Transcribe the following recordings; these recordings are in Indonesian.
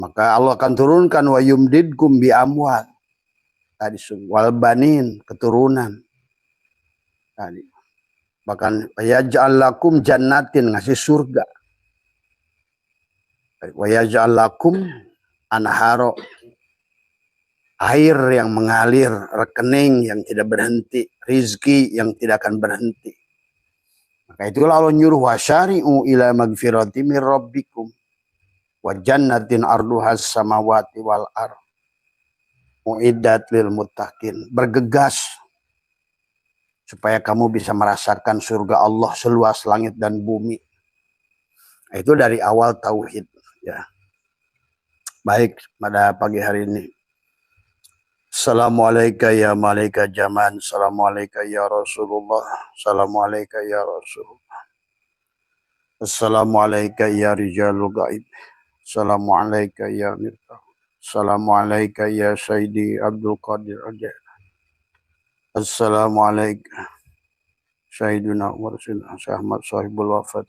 Maka Allah akan turunkan wa yumdidkum bi amwal. Tadi wal banin, keturunan. Tadi. Bahkan yaj'al lakum jannatin, ngasih surga. Wa yaj'al lakum anharo, air yang mengalir, rekening yang tidak berhenti, rizki yang tidak akan berhenti. Maka itulah Allah nyuruh wasyari'u ila magfirati min rabbikum wa jannatin arduhas samawati wal ar mu'iddat lil muttaqin. Bergegas supaya kamu bisa merasakan surga Allah seluas langit dan bumi. Itu dari awal tauhid, ya. Baik, pada pagi hari ini. Assalamualaikum ya malaikat zaman. Assalamualaikum ya Rasulullah. Assalamualaikum ya Rasulullah. Assalamualaikum ya rijalul gaib. Assalamualaikum ya mirtah. Assalamualaikum ya Sayyidi Abdul Qadir Ajal. Assalamualaikum Sayyidina Rasulullah Ahmad sahibul wafat.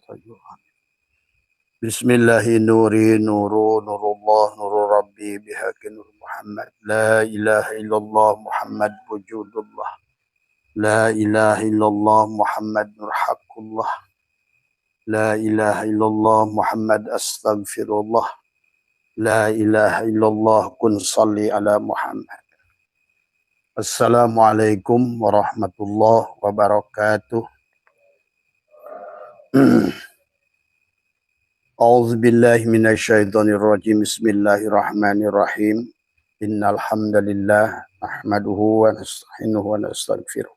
Bismillahi nuri nuru nurullah nuru rabbi bihaqi nur Muhammad. La ilaha illallah Muhammad wujudullah. La ilaha illallah Muhammad nur haqqullah. La ilaha illallah Muhammad astaghfirullah. La ilaha illallah kun salli ala Muhammad. Assalamualaikum warahmatullahi wabarakatuh. A'udzu billahi minasyaitonir rajim. Bismillahirrahmanirrahim. Innal hamdalillah nahmaduhu wa nasta'inuhu wa nastaghfiruh.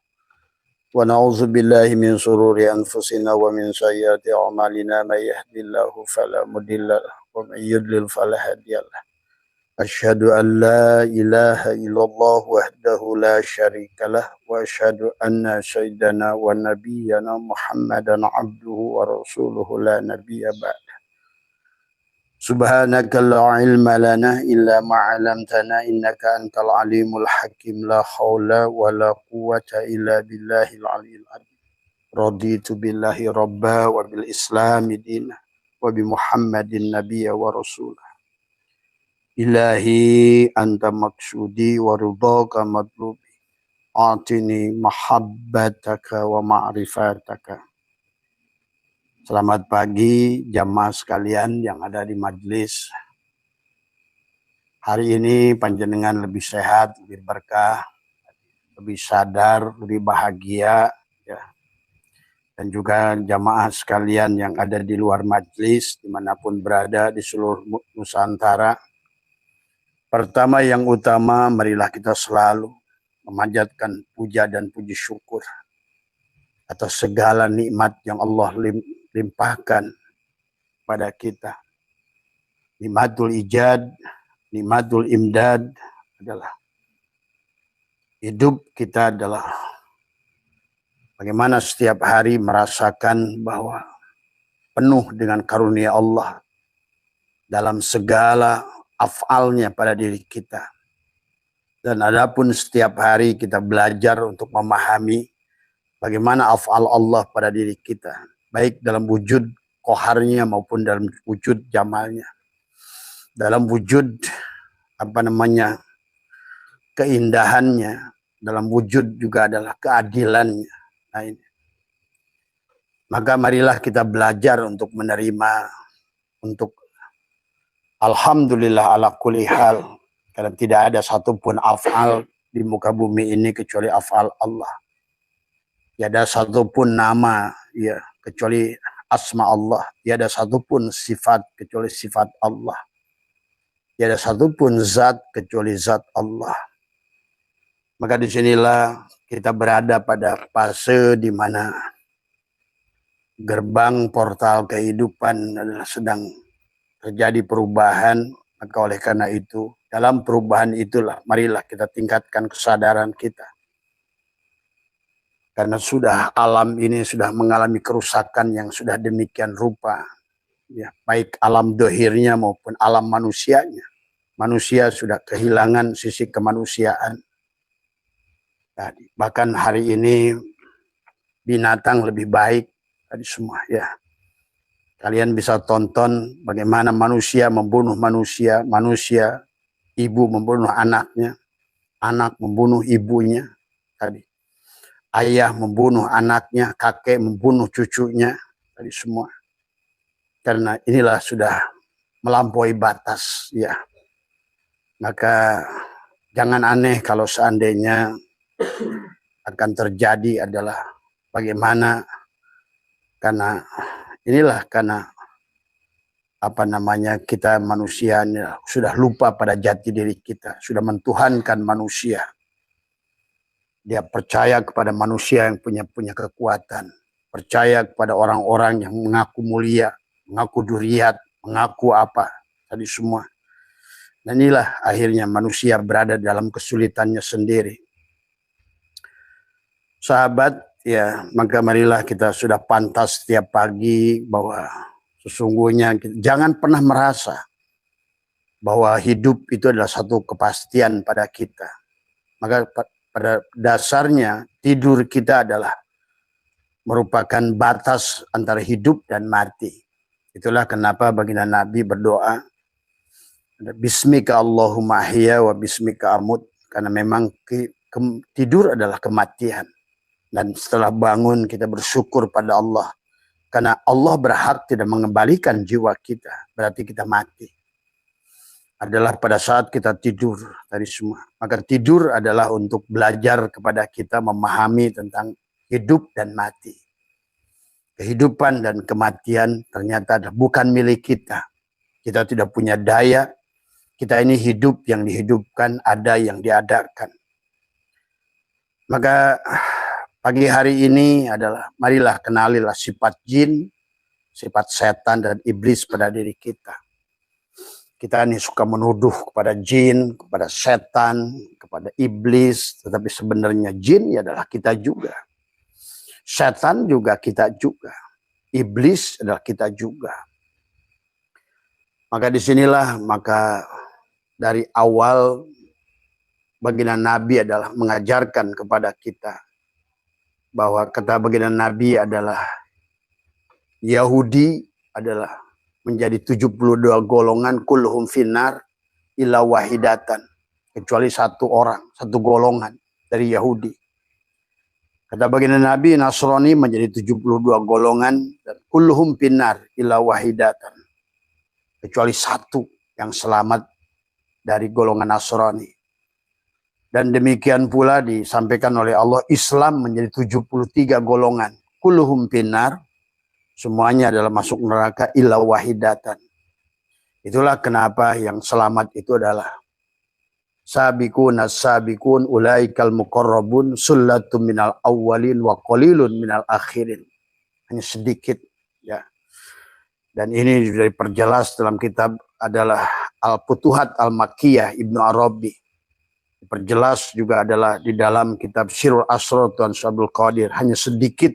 Wa na'udzu billahi min shururi anfusina wa min sayyiati a'malina. May yahdihillahu fala mudilla lahu wa may yudlil fala hadiyalah. Asyhadu an la ilaha illallah wahdahu la syarikalah wa asyhadu anna sayyidana wa nabiyyana Muhammadan abduhu wa rasuluhu la nabiyya ba'da. Subhanaka la ilma lana illa ma 'allamtana innaka antal alimul hakim. La haula wa la quwwata illa billahil aliyyil azim. Raditu billahi rabba wa bil islami dinah wa bi Muhammadin nabiyya wa rasulah. Ilahi anta maksudi wa ridhaka matlubi. Atini mahabbataka wa ma'rifataka. Selamat pagi jamaah sekalian yang ada di majelis. Hari ini panjenengan lebih sehat, lebih berkah, lebih sadar, lebih bahagia, ya. Dan juga jamaah sekalian yang ada di luar majelis, dimanapun berada di seluruh Nusantara. Pertama yang utama, marilah kita selalu memanjatkan puja dan puji syukur atas segala nikmat yang Allah limpahkan pada kita. Nikmatul ijad, nikmatul imdad adalah hidup kita, adalah bagaimana setiap hari merasakan bahwa penuh dengan karunia Allah dalam segala af'alnya pada diri kita. Dan adapun setiap hari kita belajar untuk memahami bagaimana af'al Allah pada diri kita, baik dalam wujud qoharnya maupun dalam wujud jamalnya, dalam wujud keindahannya, dalam wujud juga adalah keadilannya. Nah, ini. Maka marilah kita belajar untuk menerima, untuk alhamdulillah ala kulli hal, karena tidak ada satupun af'al di muka bumi ini kecuali af'al Allah. Tidak ada satupun nama, ya, kecuali asma Allah. Tidak ada satupun sifat kecuali sifat Allah. Tidak ada satupun zat kecuali zat Allah. Maka disinilah kita berada pada fase di mana gerbang portal kehidupan adalah sedang terjadi perubahan. Maka oleh karena itu, dalam perubahan itulah marilah kita tingkatkan kesadaran kita. Karena sudah alam ini sudah mengalami kerusakan yang sudah demikian rupa. Ya, baik alam dohirnya maupun alam manusianya. Manusia sudah kehilangan sisi kemanusiaan. Tadi, bahkan hari ini binatang lebih baik tadi semua, ya. Kalian bisa tonton bagaimana manusia membunuh manusia, manusia, ibu membunuh anaknya, anak membunuh ibunya, tadi ayah membunuh anaknya, kakek membunuh cucunya, tadi semua. Karena inilah sudah melampaui batas, ya. Maka jangan aneh kalau seandainya akan terjadi adalah bagaimana, karena inilah karena apa namanya, kita manusia sudah lupa pada jati diri kita, sudah mentuhankan manusia. Dia percaya kepada manusia yang punya kekuatan, percaya kepada orang-orang yang mengaku mulia, mengaku duriat, mengaku apa tadi semua. Dan inilah akhirnya manusia berada dalam kesulitannya sendiri. Sahabat, ya, maka marilah kita sudah pantas setiap pagi bahwa sesungguhnya jangan pernah merasa bahwa hidup itu adalah satu kepastian pada kita. Maka pada dasarnya tidur kita adalah merupakan batas antara hidup dan mati. Itulah kenapa baginda Nabi berdoa, Bismika Allahumma ahya wa bismika amut, karena memang tidur adalah kematian. Dan setelah bangun kita bersyukur pada Allah, karena Allah berhak tidak mengembalikan jiwa kita, berarti kita mati. Adalah pada saat kita tidur tadi semua. Maka tidur adalah untuk belajar kepada kita memahami tentang hidup dan mati. Kehidupan dan kematian ternyata bukan milik kita. Kita tidak punya daya. Kita ini hidup yang dihidupkan, ada yang diadakan. Maka pagi hari ini adalah marilah kenalilah sifat jin, sifat setan dan iblis pada diri kita. Kita ini suka menuduh kepada jin, kepada setan, kepada iblis. Tetapi sebenarnya jin adalah kita juga. Setan juga kita juga. Iblis adalah kita juga. Maka disinilah, maka dari awal baginda Nabi adalah mengajarkan kepada kita bahwa kata baginda Nabi adalah Yahudi adalah menjadi 72 golongan, kulluhum finnar illa wahidatan, kecuali satu orang, satu golongan dari Yahudi. Kata baginda Nabi, Nasrani menjadi 72 golongan, dan kulluhum finnar illa wahidatan, kecuali satu yang selamat dari golongan Nasrani. Dan demikian pula disampaikan oleh Allah, Islam menjadi 73 golongan, kulluhum finnar, semuanya adalah masuk neraka illa wahidatan. Itulah kenapa yang selamat itu adalah sabiqun as-sabiqun ulaikal muqarrabun sullatun minal awwalin wa qalilun minal akhirin. Hanya sedikit, ya. Dan ini sudah diperjelas dalam kitab adalah Al-Futuhat Al-Makkiyah Ibnu Arabi. Diperjelas juga adalah di dalam kitab Sirul Asrar Tuan Abdul Qadir. Hanya sedikit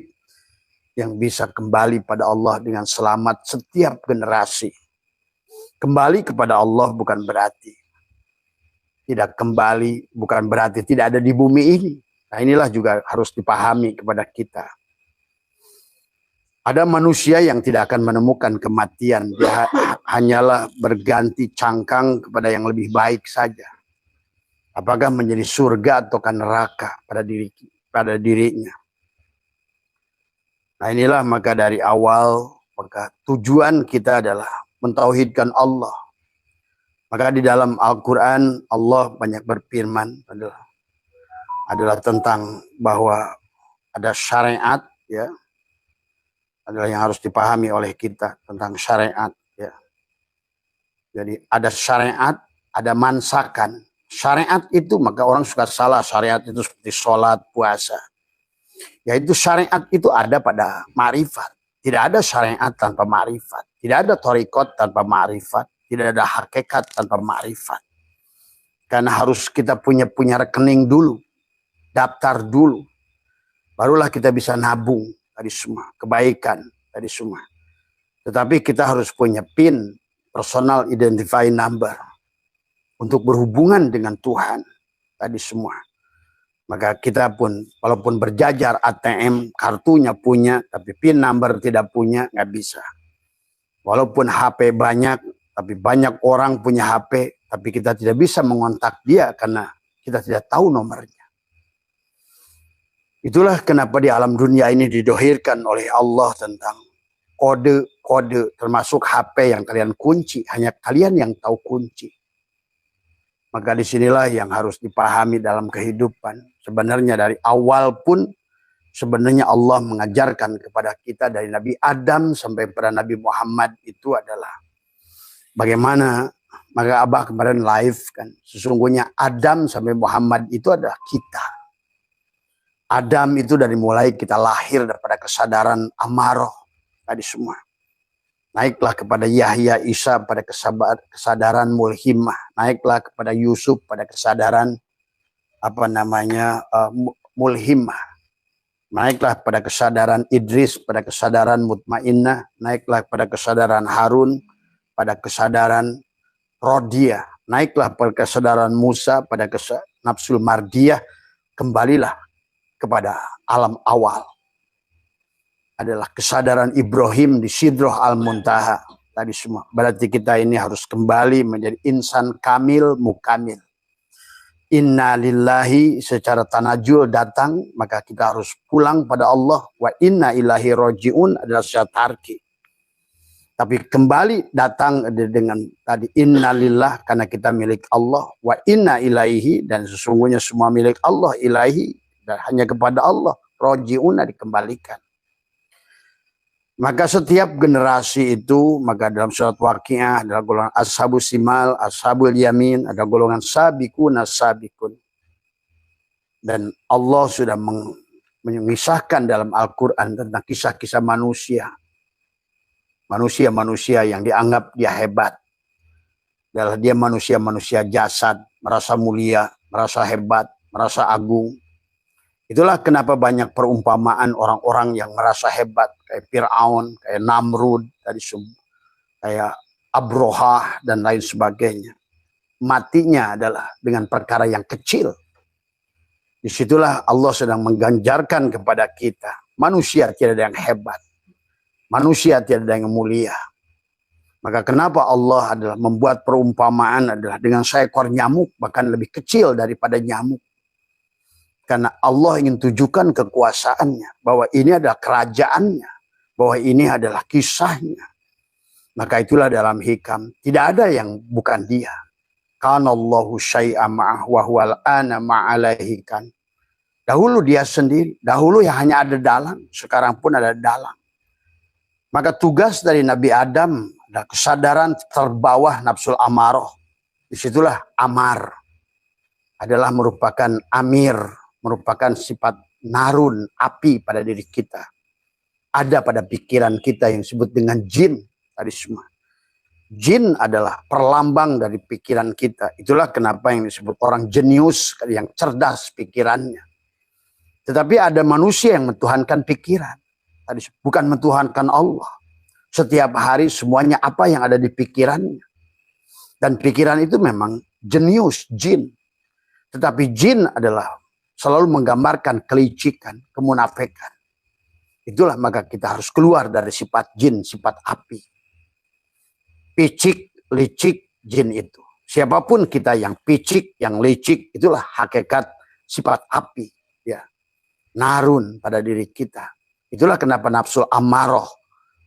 yang bisa kembali pada Allah dengan selamat setiap generasi. Kembali kepada Allah bukan berarti tidak kembali, bukan berarti tidak ada di bumi ini. Nah inilah juga harus dipahami kepada kita. Ada manusia yang tidak akan menemukan kematian. Dia hanyalah berganti cangkang kepada yang lebih baik saja. Apakah menjadi surga ataukah neraka pada dirinya. Nah inilah maka dari awal, maka tujuan kita adalah mentauhidkan Allah. Maka di dalam Al-Quran Allah banyak berfirman adalah tentang bahwa ada syariat, ya, adalah yang harus dipahami oleh kita tentang syariat, ya. Jadi ada syariat, ada mansakan. Syariat itu maka orang suka salah, syariat itu seperti sholat, puasa. Yaitu syariat itu ada pada ma'rifat. Tidak ada syariat tanpa ma'rifat. Tidak ada thariqat tanpa ma'rifat. Tidak ada hakikat tanpa ma'rifat. Karena harus kita punya rekening dulu. Daftar dulu. Barulah kita bisa nabung tadi semua. Kebaikan tadi semua. Tetapi kita harus punya PIN, personal identifying number. Untuk berhubungan dengan Tuhan tadi semua. Maka kita pun walaupun berjajar ATM, kartunya punya, tapi PIN number tidak punya, nggak bisa. Walaupun HP banyak, tapi banyak orang punya HP, tapi kita tidak bisa mengontak dia karena kita tidak tahu nomornya. Itulah kenapa di alam dunia ini didohirkan oleh Allah tentang kode-kode, termasuk HP yang kalian kunci, hanya kalian yang tahu kunci. Maka disinilah yang harus dipahami dalam kehidupan. Sebenarnya dari awal pun sebenarnya Allah mengajarkan kepada kita dari Nabi Adam sampai pada Nabi Muhammad itu adalah bagaimana, maka Abah kemarin live kan, sesungguhnya Adam sampai Muhammad itu adalah kita. Adam itu dari mulai kita lahir daripada kesadaran amaroh tadi semua. Naiklah kepada Yahya Isa pada kesadaran mulhimah. Naiklah kepada Yusuf pada kesadaran mulhimah. Naiklah pada kesadaran Idris pada kesadaran mutmainnah. Naiklah pada kesadaran Harun pada kesadaran Rodiyah. Naiklah pada kesadaran Musa pada nafsul mardiyah. Kembalilah kepada alam awal. Adalah kesadaran Ibrahim di Sidroh Al-Muntaha. Tadi semua. Berarti kita ini harus kembali menjadi insan kamil mukamil. Inna lillahi secara tanajul datang, maka kita harus pulang pada Allah. Wa inna ilahi roji'un adalah syatarki. Tapi kembali datang dengan tadi inna lillah karena kita milik Allah. Wa inna ilaihi dan sesungguhnya semua milik Allah ilahi. Dan hanya kepada Allah. Roji'un dikembalikan. Maka setiap generasi itu, maka dalam surat Waqiah adalah golongan ashabus simal, ashabul yamin, ada golongan sabikun, sabikun. Dan Allah sudah mengisahkan dalam Al-Quran tentang kisah-kisah manusia. Manusia-manusia yang dianggap dia hebat. Adalah dia manusia-manusia jasad, merasa mulia, merasa hebat, merasa agung. Itulah kenapa banyak perumpamaan orang-orang yang merasa hebat. Kayak Fir'aun, kayak Namrud, kayak Abrohah, dan lain sebagainya. Matinya adalah dengan perkara yang kecil. Disitulah Allah sedang mengganjarkan kepada kita. Manusia tidak ada yang hebat. Manusia tidak ada yang mulia. Maka kenapa Allah adalah membuat perumpamaan adalah dengan seekor nyamuk, bahkan lebih kecil daripada nyamuk. Karena Allah ingin tunjukkan kekuasaannya. Bahwa ini adalah kerajaannya. Bahwa ini adalah kisahnya. Maka itulah dalam hikam. Tidak ada yang bukan dia. Kanallahu syai'a ma'ah wa huwal ana ma'alaihi kan. Dahulu dia sendiri. Dahulu yang hanya ada dalang. Sekarang pun ada dalang. Maka tugas dari Nabi Adam adalah kesadaran terbawah nafsul amaroh. Disitulah amar. Adalah merupakan amir. Merupakan sifat narun, api pada diri kita. Ada pada pikiran kita yang disebut dengan jin. Tadi semua. Jin adalah perlambang dari pikiran kita. Itulah kenapa yang disebut orang jenius, yang cerdas pikirannya. Tetapi ada manusia yang mentuhankan pikiran. Tadi bukan mentuhankan Allah. Setiap hari semuanya apa yang ada di pikirannya. Dan pikiran itu memang jenius, jin. Tetapi jin adalah selalu menggambarkan kelicikan, kemunafikan. Itulah maka kita harus keluar dari sifat jin, sifat api. Picik, licik, jin itu. Siapapun kita yang picik, yang licik, itulah hakikat sifat api. Ya. Narun pada diri kita. Itulah kenapa nafsu amaroh.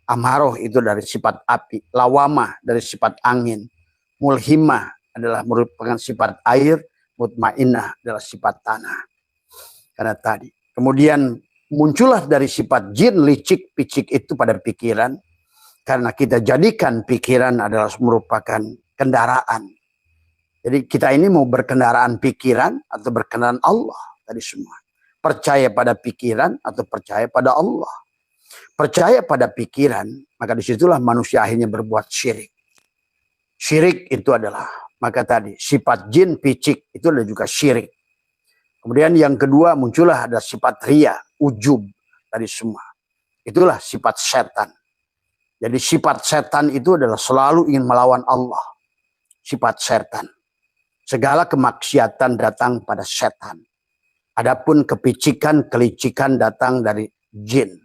Amaroh itu dari sifat api. Lawamah dari sifat angin. Mulhimah adalah merupakan sifat air. Mutmainnah adalah sifat tanah. Karena tadi. Kemudian muncullah dari sifat jin, licik, picik itu pada pikiran. Karena kita jadikan pikiran adalah merupakan kendaraan. Jadi kita ini mau berkendaraan pikiran atau berkendaraan Allah. Tadi semua. Percaya pada pikiran atau percaya pada Allah. Percaya pada pikiran, maka disitulah manusia akhirnya berbuat syirik. Syirik itu adalah, maka tadi sifat jin, picik itu adalah juga syirik. Kemudian yang kedua muncullah ada sifat ria, ujub tadi semua. Itulah sifat setan. Jadi sifat setan itu adalah selalu ingin melawan Allah. Sifat setan. Segala kemaksiatan datang pada setan. Adapun kepicikan, kelicikan datang dari jin.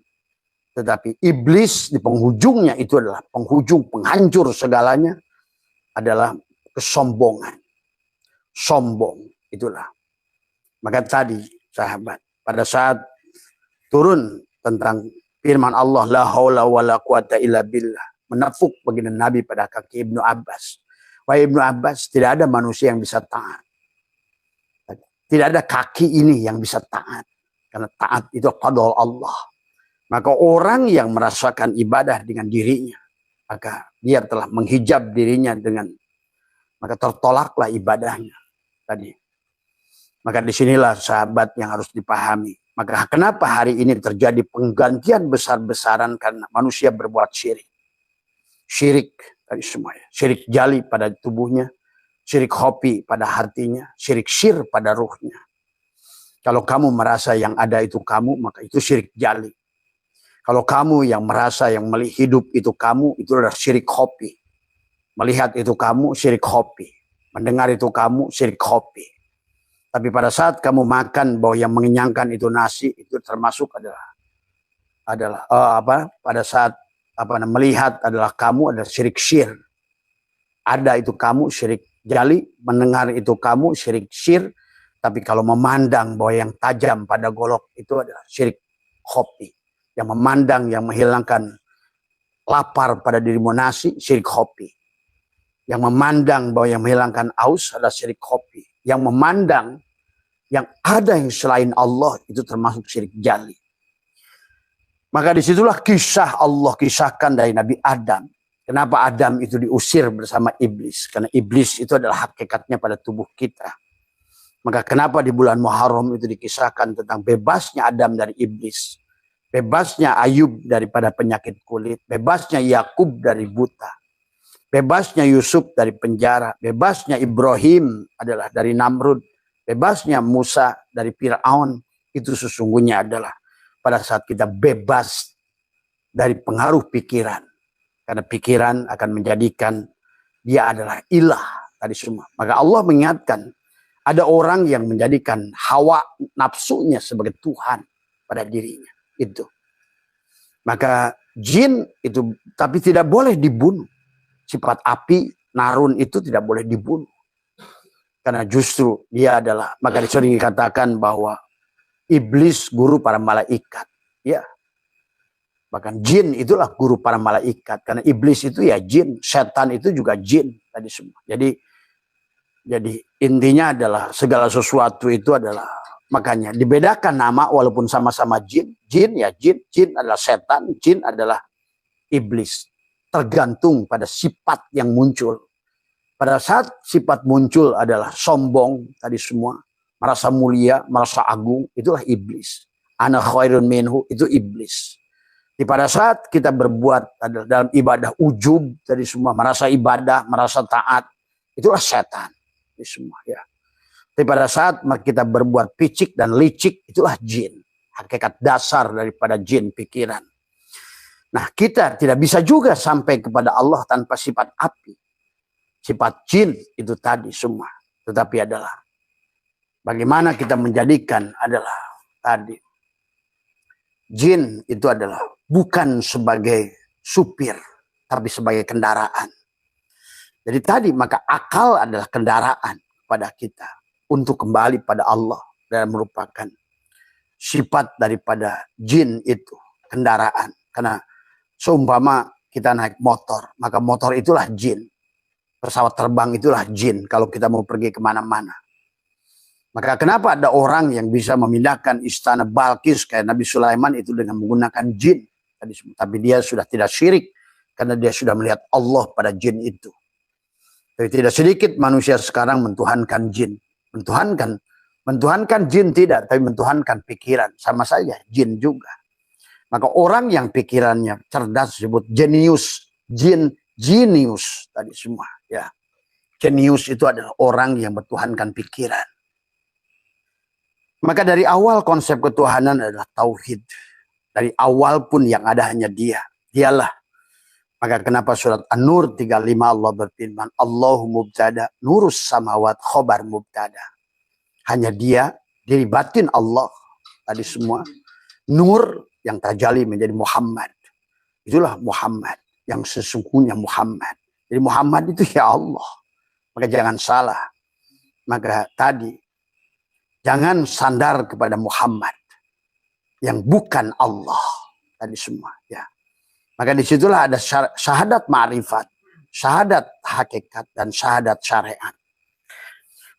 Tetapi iblis di penghujungnya itu adalah penghujung penghancur segalanya adalah kesombongan. Sombong itulah. Maka tadi sahabat pada saat turun tentang firman Allah la haula wala quwata illa billah, menepuk baginda Nabi pada kaki Ibnu Abbas. Wahai Ibnu Abbas, tidak ada manusia yang bisa taat. Tidak ada kaki ini yang bisa taat. Karena taat itu qada Allah. Maka orang yang merasakan ibadah dengan dirinya, maka dia telah menghijab dirinya dengan, maka tertolaklah ibadahnya tadi. Maka disinilah sahabat yang harus dipahami. Maka kenapa hari ini terjadi penggantian besar-besaran karena manusia berbuat syirik. Syirik tadi semuanya. Syirik jali pada tubuhnya, syirik hobi pada hatinya, syirik syir pada ruhnya. Kalau kamu merasa yang ada itu kamu, maka itu syirik jali. Kalau kamu yang merasa yang hidup itu kamu, itu adalah syirik hobi. Melihat itu kamu, syirik hobi. Mendengar itu kamu, syirik hobi. Tapi pada saat kamu makan bahwa yang mengenyangkan itu nasi, itu termasuk adalah pada saat melihat adalah kamu adalah syirik syir. Ada itu kamu syirik jali, mendengar itu kamu syirik syir. Tapi kalau memandang bahwa yang tajam pada golok itu adalah syirik khofi. Yang memandang yang menghilangkan lapar pada dirimu nasi, syirik khofi. Yang memandang bahwa yang menghilangkan aus adalah syirik khofi. Yang memandang yang ada yang selain Allah itu termasuk syirik jali. Maka disitulah kisah Allah kisahkan dari Nabi Adam. Kenapa Adam itu diusir bersama iblis? Karena iblis itu adalah hakikatnya pada tubuh kita. Maka kenapa di bulan Muharram itu dikisahkan tentang bebasnya Adam dari iblis. Bebasnya Ayub daripada penyakit kulit. Bebasnya Yakub dari buta. Bebasnya Yusuf dari penjara. Bebasnya Ibrahim adalah dari Namrud. Bebasnya Musa dari Fir'aun. Itu sesungguhnya adalah pada saat kita bebas dari pengaruh pikiran. Karena pikiran akan menjadikan dia adalah ilah tadi semua. Maka Allah mengingatkan ada orang yang menjadikan hawa nafsunya sebagai Tuhan pada dirinya. Itu. Maka jin itu tapi tidak boleh dibunuh. Sifat api, narun itu tidak boleh dibunuh. Karena justru dia adalah, maka sering dikatakan bahwa iblis guru para malaikat. Ya. Bahkan jin itulah guru para malaikat. Karena iblis itu ya jin, setan itu juga jin tadi semua. Jadi intinya adalah segala sesuatu itu adalah, makanya dibedakan nama walaupun sama-sama jin. Jin ya jin, jin adalah setan, jin adalah iblis. Tergantung pada sifat yang muncul. Pada saat sifat muncul adalah sombong tadi semua, merasa mulia, merasa agung, itulah iblis. Ana khairun minhu, itu iblis. Di pada saat kita berbuat adalah dalam ibadah ujub tadi semua, merasa ibadah, merasa taat, itulah setan. Ini semua ya. Tapi pada saat kita berbuat picik dan licik, itulah jin. Hakikat dasar daripada jin pikiran. Nah, kita tidak bisa juga sampai kepada Allah tanpa sifat api. Sifat jin itu tadi semua. Tetapi adalah bagaimana kita menjadikan adalah tadi. Jin itu adalah bukan sebagai supir, tapi sebagai kendaraan. Jadi tadi maka akal adalah kendaraan pada kita untuk kembali pada Allah dan merupakan sifat daripada jin itu, kendaraan. Karena seumpama kita naik motor, maka motor itulah jin. Pesawat terbang itulah jin kalau kita mau pergi kemana-mana. Maka kenapa ada orang yang bisa memindahkan istana Balkis kayak Nabi Sulaiman itu dengan menggunakan jin. Tapi dia sudah tidak syirik karena dia sudah melihat Allah pada jin itu. Tapi tidak sedikit manusia sekarang mentuhankan jin. Mentuhankan jin tidak, tapi mentuhankan pikiran. Sama saja, jin juga. Maka orang yang pikirannya cerdas disebut jenius. Jin, genius tadi semua. Ya. Jenius itu adalah orang yang bertuhankan pikiran. Maka dari awal konsep ketuhanan adalah tauhid. Dari awal pun yang ada hanya dia. Dialah. Maka kenapa surat An-Nur 35 Allah berfirman, Allahu mubtada, nurus samawat khobar mubtada. Hanya dia, diri batin Allah. Tadi semua. Nur yang terjali menjadi Muhammad. Itulah Muhammad yang sesungguhnya Muhammad. Jadi Muhammad itu ya Allah. Maka jangan salah. Maka tadi jangan sandar kepada Muhammad yang bukan Allah. Tadi semua ya. Maka disitulah ada syahadat ma'rifat, syahadat hakikat, dan syahadat syariat.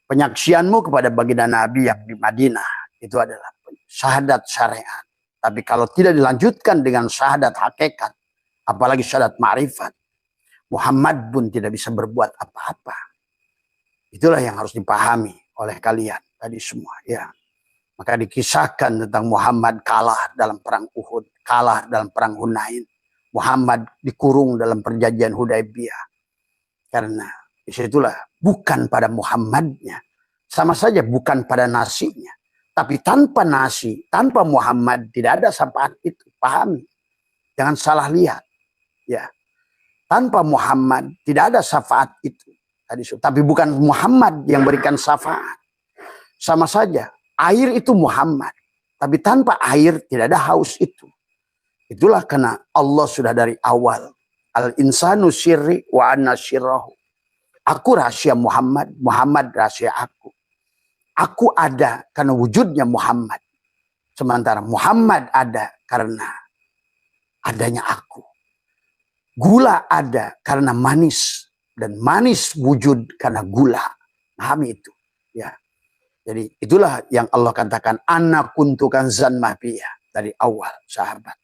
Penyaksianmu kepada baginda Nabi yang di Madinah itu adalah syahadat syariat. Tapi kalau tidak dilanjutkan dengan syahadat hakikat, apalagi syahadat ma'rifat, Muhammad pun tidak bisa berbuat apa-apa. Itulah yang harus dipahami oleh kalian tadi semua ya. Maka dikisahkan tentang Muhammad kalah dalam perang Uhud, kalah dalam perang Hunain. Muhammad dikurung dalam perjanjian Hudaybiyah. Karena disitulah bukan pada Muhammadnya. Sama saja bukan pada nasinya. Tapi tanpa nasi, tanpa Muhammad tidak ada syafaat itu. Pahami. Jangan salah lihat. Ya. Tanpa Muhammad tidak ada syafaat itu. Tapi bukan Muhammad yang berikan syafaat. Sama saja. Air itu Muhammad. Tapi tanpa air tidak ada haus itu. Itulah karena Allah sudah dari awal. Al-insanu syirri wa anna syirrahu. Aku rahasia Muhammad. Muhammad rahasia aku. Aku ada karena wujudnya Muhammad. Sementara Muhammad ada karena adanya aku. Gula ada karena manis. Dan manis wujud karena gula. Pahami itu. Ya. Jadi itulah yang Allah katakan. Ana kuntu kanzan mahfiyah. Dari awal sahabat.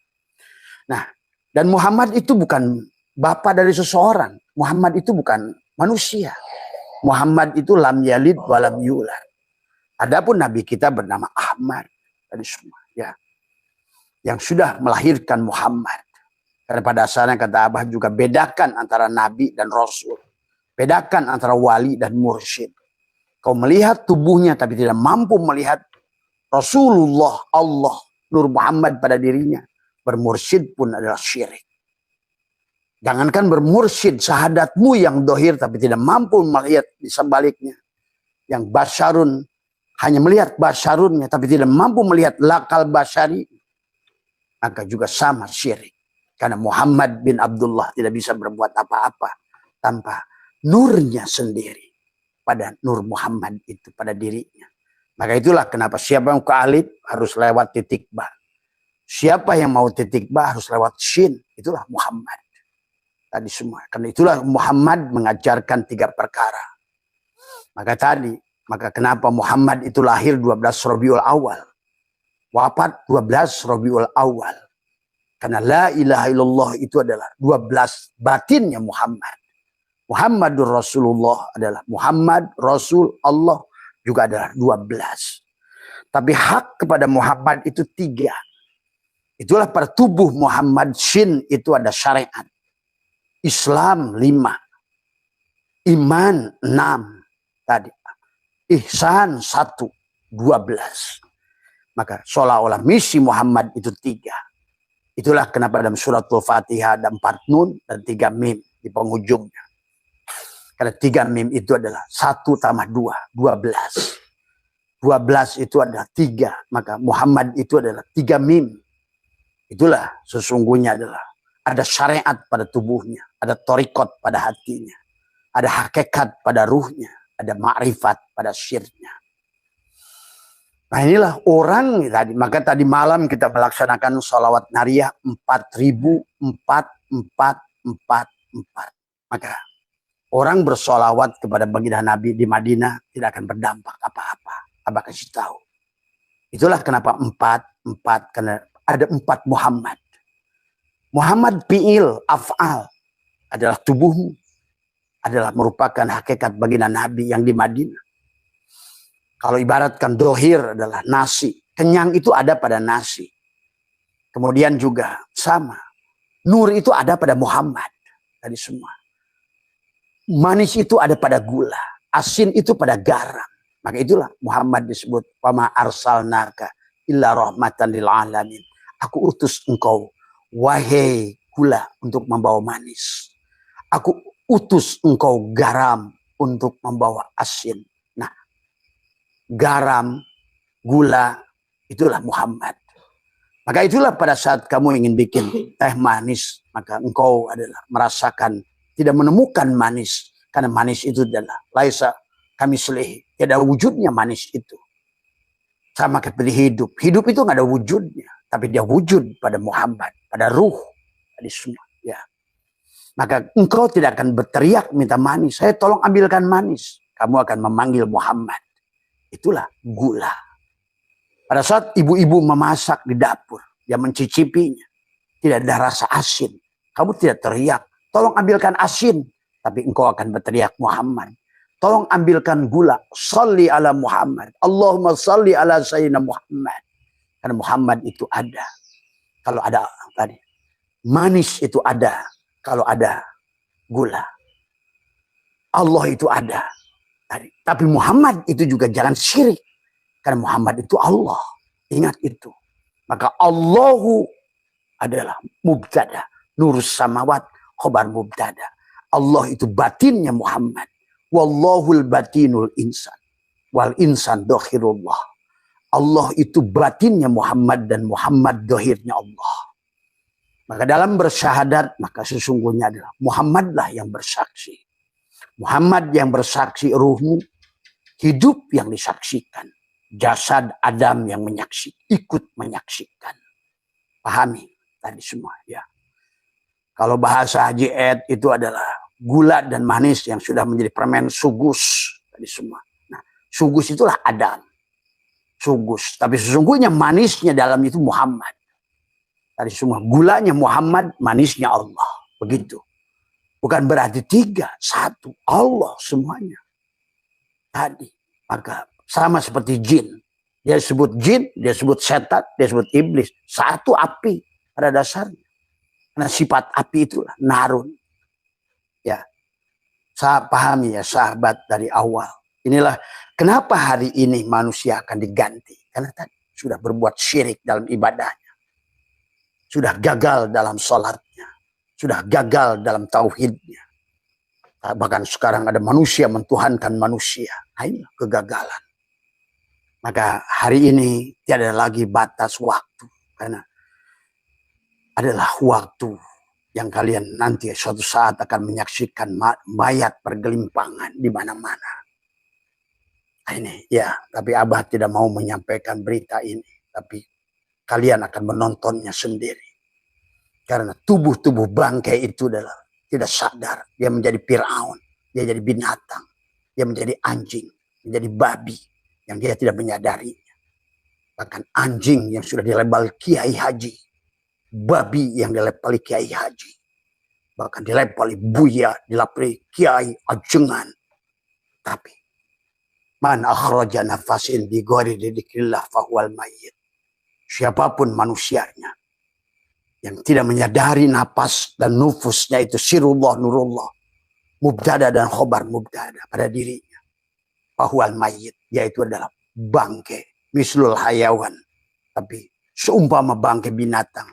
Nah. Dan Muhammad itu bukan bapak dari seseorang. Muhammad itu bukan manusia. Muhammad itu lam yalid walam yulad. Adapun Nabi kita bernama Ahmad. Tadi semua. Ya. Yang sudah melahirkan Muhammad. Karena pada dasarnya kata Abah juga bedakan antara Nabi dan Rasul. Bedakan antara wali dan mursyid. Kau melihat tubuhnya tapi tidak mampu melihat Rasulullah, Allah, Nur Muhammad pada dirinya. Bermursyid pun adalah syirik. Jangankan bermursyid, syahadatmu yang dohir tapi tidak mampu melihat di sebaliknya. Yang basyarun, hanya melihat basyarunnya tapi tidak mampu melihat lakal basyari. Maka juga sama syirik. Karena Muhammad bin Abdullah tidak bisa berbuat apa-apa tanpa nurnya sendiri pada Nur Muhammad itu pada dirinya. Maka itulah kenapa siapa yang ke alif harus lewat titik ba. Siapa yang mau titik ba harus lewat shin. Itulah Muhammad. Tadi semua. Karena itulah Muhammad mengajarkan 3 perkara. Maka kenapa Muhammad itu lahir 12 Rabiul Awal. Wafat 12 Rabiul Awal. Karena la ilaha illallah itu adalah 12 batinnya Muhammad. Muhammadur Rasulullah adalah Muhammad, Rasul, Allah juga adalah 12. Tapi hak kepada Muhammad itu 3. Itulah pada tubuh Muhammad shin itu ada syariat. Islam 5. Iman 6. Tadi. Ihsan 1. 12. Maka seolah-olah misi Muhammad itu 3. Itulah kenapa dalam surat Al-Fatihah ada 4 nun dan 3 mim di penghujungnya. Karena 3 mim itu adalah 1 tambah 2, 12. 12 itu adalah 3. Maka Muhammad itu adalah 3 mim. Itulah sesungguhnya adalah ada syariat pada tubuhnya. Ada torikot pada hatinya. Ada hakikat pada ruhnya. Ada ma'rifat pada syirnya. Nah inilah orang tadi. Maka tadi malam kita melaksanakan sholawat nariyah 4.444. Maka orang bersolawat kepada baginda Nabi di Madinah tidak akan berdampak apa-apa. Abah kasih tahu. Itulah kenapa 4. Karena ada 4 Muhammad. Muhammad fi'il, af'al. Adalah tubuhmu. Adalah merupakan hakikat baginda Nabi yang di Madinah. Kalau ibaratkan dohir adalah nasi. Kenyang itu ada pada nasi. Kemudian juga sama. Nur itu ada pada Muhammad. Tadi semua. Manis itu ada pada gula. Asin itu pada garam. Maka itulah Muhammad disebut. Wama arsalnaka illa rahmatan lil alamin. Aku utus engkau. Wahai gula untuk membawa manis. Aku utus engkau garam untuk membawa asin. Nah. Garam, gula, itulah Muhammad. Maka itulah pada saat kamu ingin bikin teh manis, maka engkau adalah merasakan tidak menemukan manis. Karena manis itu adalah laisa kami selehi. Tidak ada wujudnya manis itu. Sama seperti hidup. Hidup itu nggak ada wujudnya. Tapi dia wujud pada Muhammad. Pada ruh. Tadi semua. Ya. Maka engkau tidak akan berteriak minta manis. Saya tolong ambilkan manis. Kamu akan memanggil Muhammad. Itulah gula. Pada saat ibu-ibu memasak di dapur, dia mencicipinya. Tidak ada rasa asin. Kamu tidak teriak, tolong ambilkan asin. Tapi engkau akan berteriak Muhammad. Tolong ambilkan gula. Salli ala Muhammad. Allahumma salli ala Sayyidina Muhammad. Karena Muhammad itu ada. Kalau ada tadi. Manis itu ada. Kalau ada gula. Allah itu ada. Tadi. Tapi Muhammad itu juga jangan syirik. Karena Muhammad itu Allah. Ingat itu. Maka Allahu adalah mubtada. Nurus samawat khobar mubtada. Allah itu batinnya Muhammad. Wallahul batinul insan. Wal insan dohirullah. Allah itu batinnya Muhammad dan Muhammad dohirnya Allah. Maka dalam bersyahadat, maka sesungguhnya adalah Muhammadlah yang bersaksi. Muhammad yang bersaksi ruhmu, hidup yang disaksikan. Jasad Adam yang ikut menyaksikan. Pahami tadi semua ya. Kalau bahasa Haji Ed itu adalah gula dan manis yang sudah menjadi permen sugus tadi semua. Nah, sugus itulah Adam. Sugus, tapi sesungguhnya manisnya dalam itu Muhammad. Tadi semua gulanya Muhammad, manisnya Allah. Begitu. Bukan berarti tiga, satu Allah semuanya. Tadi maka sama seperti jin. Dia sebut jin, dia sebut setan, dia sebut iblis. Satu api pada dasarnya. Karena sifat api itulah narun. Ya, saya pahami ya sahabat dari awal. Inilah kenapa hari ini manusia akan diganti. Karena tadi sudah berbuat syirik dalam ibadahnya. Sudah gagal dalam sholatnya. Sudah gagal dalam tauhidnya. Bahkan sekarang ada manusia mentuhankan manusia. Nah, ini kegagalan. Maka hari ini tidak ada lagi batas waktu. Karena adalah waktu yang kalian nanti suatu saat akan menyaksikan mayat bergelimpangan di mana-mana. Nah, ini ya, tapi Abah tidak mau menyampaikan berita ini. Tapi kalian akan menontonnya sendiri. Karena tubuh-tubuh bangkai itu adalah tidak sadar. Dia menjadi Fir'aun. Dia jadi binatang. Dia menjadi anjing. Menjadi babi. Yang dia tidak menyadarinya. Bahkan anjing yang sudah dilabel Kiai Haji. Babi yang dilabeli Kiai Haji. Bahkan dilabeli Buya, dilabeli Kiai Ajengan. Tapi man akhraja nafasin bi ghairi dzikrillah fahuwal mayyit. Siapapun manusianya yang tidak menyadari napas dan nufusnya itu sirullah nurullah. Mubtada dan khobar mubtada pada dirinya. Fahuwal mayyit, yaitu adalah bangke, mislul hayawan, tapi seumpama bangke binatang.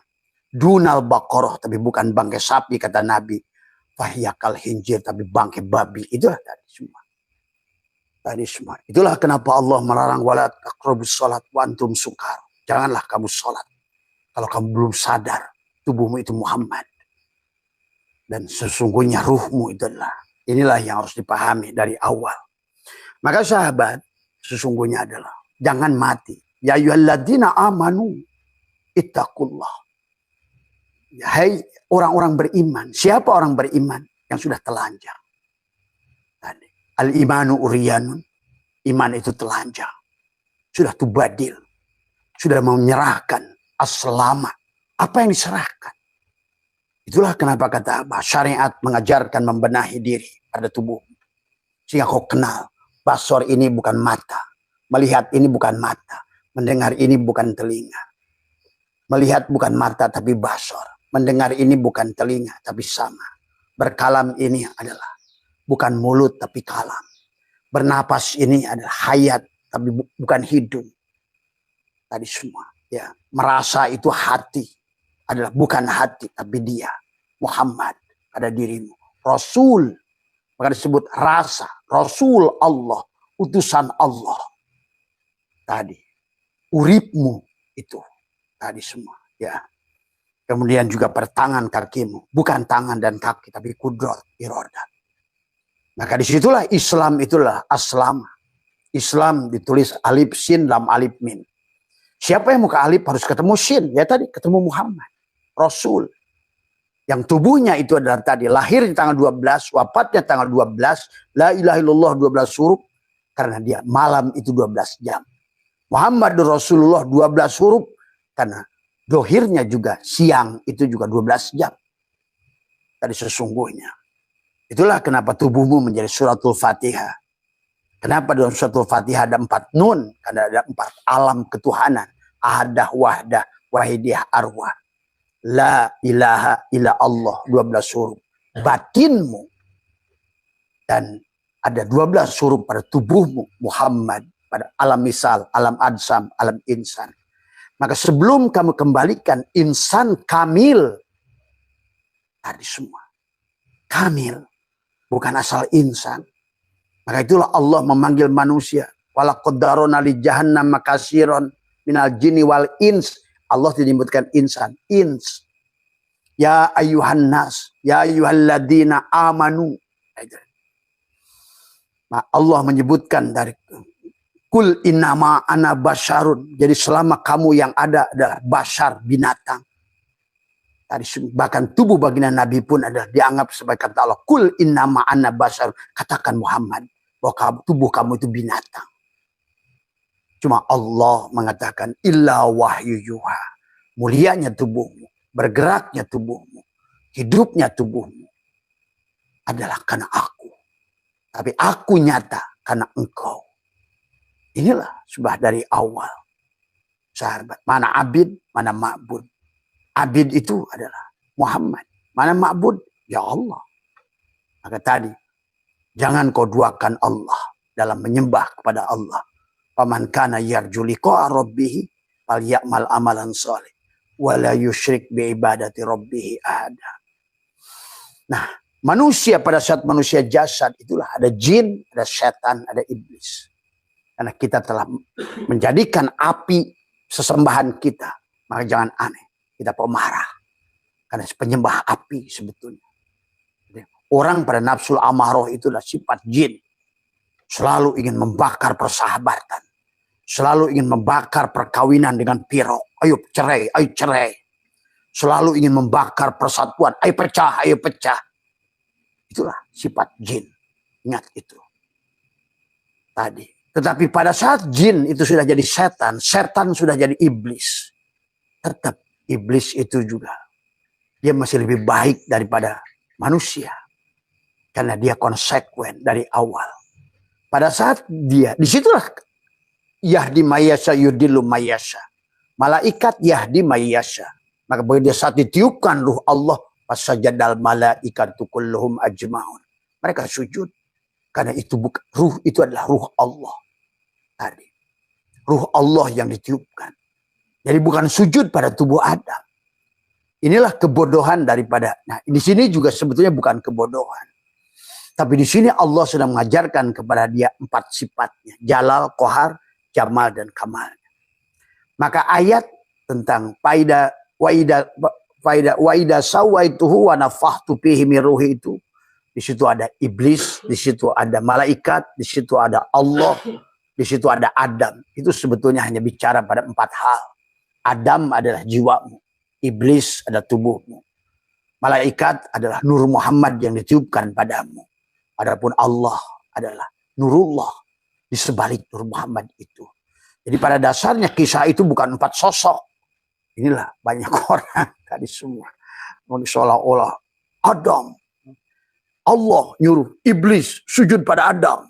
Dunal baqarah, tapi bukan bangke sapi kata Nabi. Fahyakal hinjir, tapi bangke babi. Itulah tadi semua. Tadi semua. Itulah kenapa Allah melarang wala taqrabus shalat wa antum sukar. Janganlah kamu sholat kalau kamu belum sadar tubuhmu itu Muhammad. Dan sesungguhnya ruhmu itu adalah. Inilah yang harus dipahami dari awal. Maka sahabat, sesungguhnya adalah jangan mati. Ya ayyuhalladzina amanu ittaqullah. Ya, hai orang-orang beriman. Siapa orang beriman yang sudah telanjang? Tadi al-imanu uriyanun. Iman itu telanjang. Sudah tubadil. Sudah mau menyerahkan as-selama. Apa yang diserahkan? Itulah kenapa kata Abah, syariat mengajarkan membenahi diri pada tubuh. Sehingga kau kenal. Basor ini bukan mata. Melihat ini bukan mata. Mendengar ini bukan telinga. Melihat bukan mata tapi basor. Mendengar ini bukan telinga tapi sama. Berkalam ini adalah bukan mulut tapi kalam. Bernapas ini adalah hayat tapi bukan hidung. Tadi semua. Ya, merasa itu hati. Adalah bukan hati tapi dia. Muhammad pada dirimu. Rasul. Maka disebut rasa. Rasul Allah. Utusan Allah. Tadi. Uripmu itu. Tadi semua. Ya. Kemudian juga pertangan kakimu, bukan tangan dan kaki, tapi kudrat, iradah. Maka disitulah Islam itulah aslam. Islam ditulis alif sin lam alif min. Siapa yang mau ke alif harus ketemu sin. Ya tadi ketemu Muhammad, Rasul. Yang tubuhnya itu adalah tadi lahir di tanggal 12, wafatnya tanggal 12, la ilaha illallah 12 huruf karena dia malam itu 12 jam. Muhammad Rasulullah 12 huruf karena dohirnya juga siang itu juga 12 jam. Tadi sesungguhnya. Itulah kenapa tubuhmu menjadi suratul Fatihah. Kenapa dalam suratul Fatihah ada 4 nun? Karena ada 4 alam ketuhanan. Ahadah, wahdah, wahidiyah, arwah. La ilaha illa Allah 12 huruf. Batinmu. Dan ada 12 huruf pada tubuhmu. Muhammad. Pada alam misal, alam adsam, alam insan. Maka sebelum kamu kembalikan insan kamil. Tadi semua. Kamil. Bukan asal insan. Maka itulah Allah memanggil manusia. Walaqad darana li jahannam makasiron minal jinni wal ins. Allah menyebutkan insan. Ins. Ya ayuhan nas. Ya ayuhalladzina amanu. Nah, Allah menyebutkan dari kul innama ana basyarun. Jadi selama kamu yang ada adalah basyar, binatang. Bahkan tubuh baginda Nabi pun adalah dianggap sebagai kata Allah. Kul innama ana basyarun. Katakan Muhammad bahwa tubuh kamu itu binatang. Cuma Allah mengatakan illa wahyu yuha. Mulianya tubuhmu, bergeraknya tubuhmu, hidupnya tubuhmu adalah karena aku. Tapi aku nyata karena engkau. Inilah sudah dari awal. Sahabat, mana abid, mana ma'bud. Abid itu adalah Muhammad. Mana ma'bud? Ya Allah. Maka tadi, jangan kau duakan Allah dalam menyembah kepada Allah. Faman kana yarju liqa'a rabbih falyamal amalan shalih wa la yusyrik bi ibadati rabbih ahada. Nah, manusia pada saat manusia jasad itulah ada jin, ada setan, ada iblis. Karena kita telah menjadikan api sesembahan kita, maka jangan aneh. Kita pemarah. Karena penyembah api sebetulnya. Orang pada nafsul amarah itulah sifat jin. Selalu ingin membakar persahabatan. Selalu ingin membakar perkawinan dengan pirok. Ayo cerai, ayo cerai. Selalu ingin membakar persatuan. Ayo pecah, ayo pecah. Itulah sifat jin. Ingat itu. Tadi. Tetapi pada saat jin itu sudah jadi setan. Setan sudah jadi iblis. Tetap. Iblis itu juga, dia masih lebih baik daripada manusia. Karena dia konsekuen dari awal. Pada saat dia, disitulah yahdi mayasya yudillu mayasya. Malaikat yahdi mayasya. Maka pada saat ditiupkan ruh Allah, fasajadal malaikatu kulluhum ajmaun. Mereka sujud. Karena itu bukan ruh, itu adalah ruh Allah. Tadi. Ruh Allah yang ditiupkan. Jadi bukan sujud pada tubuh Adam. Inilah kebodohan daripada. Nah, di sini juga sebetulnya bukan kebodohan. Tapi di sini Allah sudah mengajarkan kepada dia 4 sifatnya. Jalal, Qahar, Jamal, dan Kamal. Maka ayat tentang waida sawaituhu wa nafahtu fihi min ruhi itu. Di situ ada iblis, di situ ada malaikat, di situ ada Allah, di situ ada Adam. Itu sebetulnya hanya bicara pada 4 hal. Adam adalah jiwamu. Iblis adalah tubuhmu. Malaikat adalah nur Muhammad yang ditiupkan padamu. Adapun Allah adalah nurullah di sebalik nur Muhammad itu. Jadi pada dasarnya kisah itu bukan 4 sosok. Inilah banyak orang tadi semua. Seolah-olah Adam. Allah nyuruh iblis sujud pada Adam.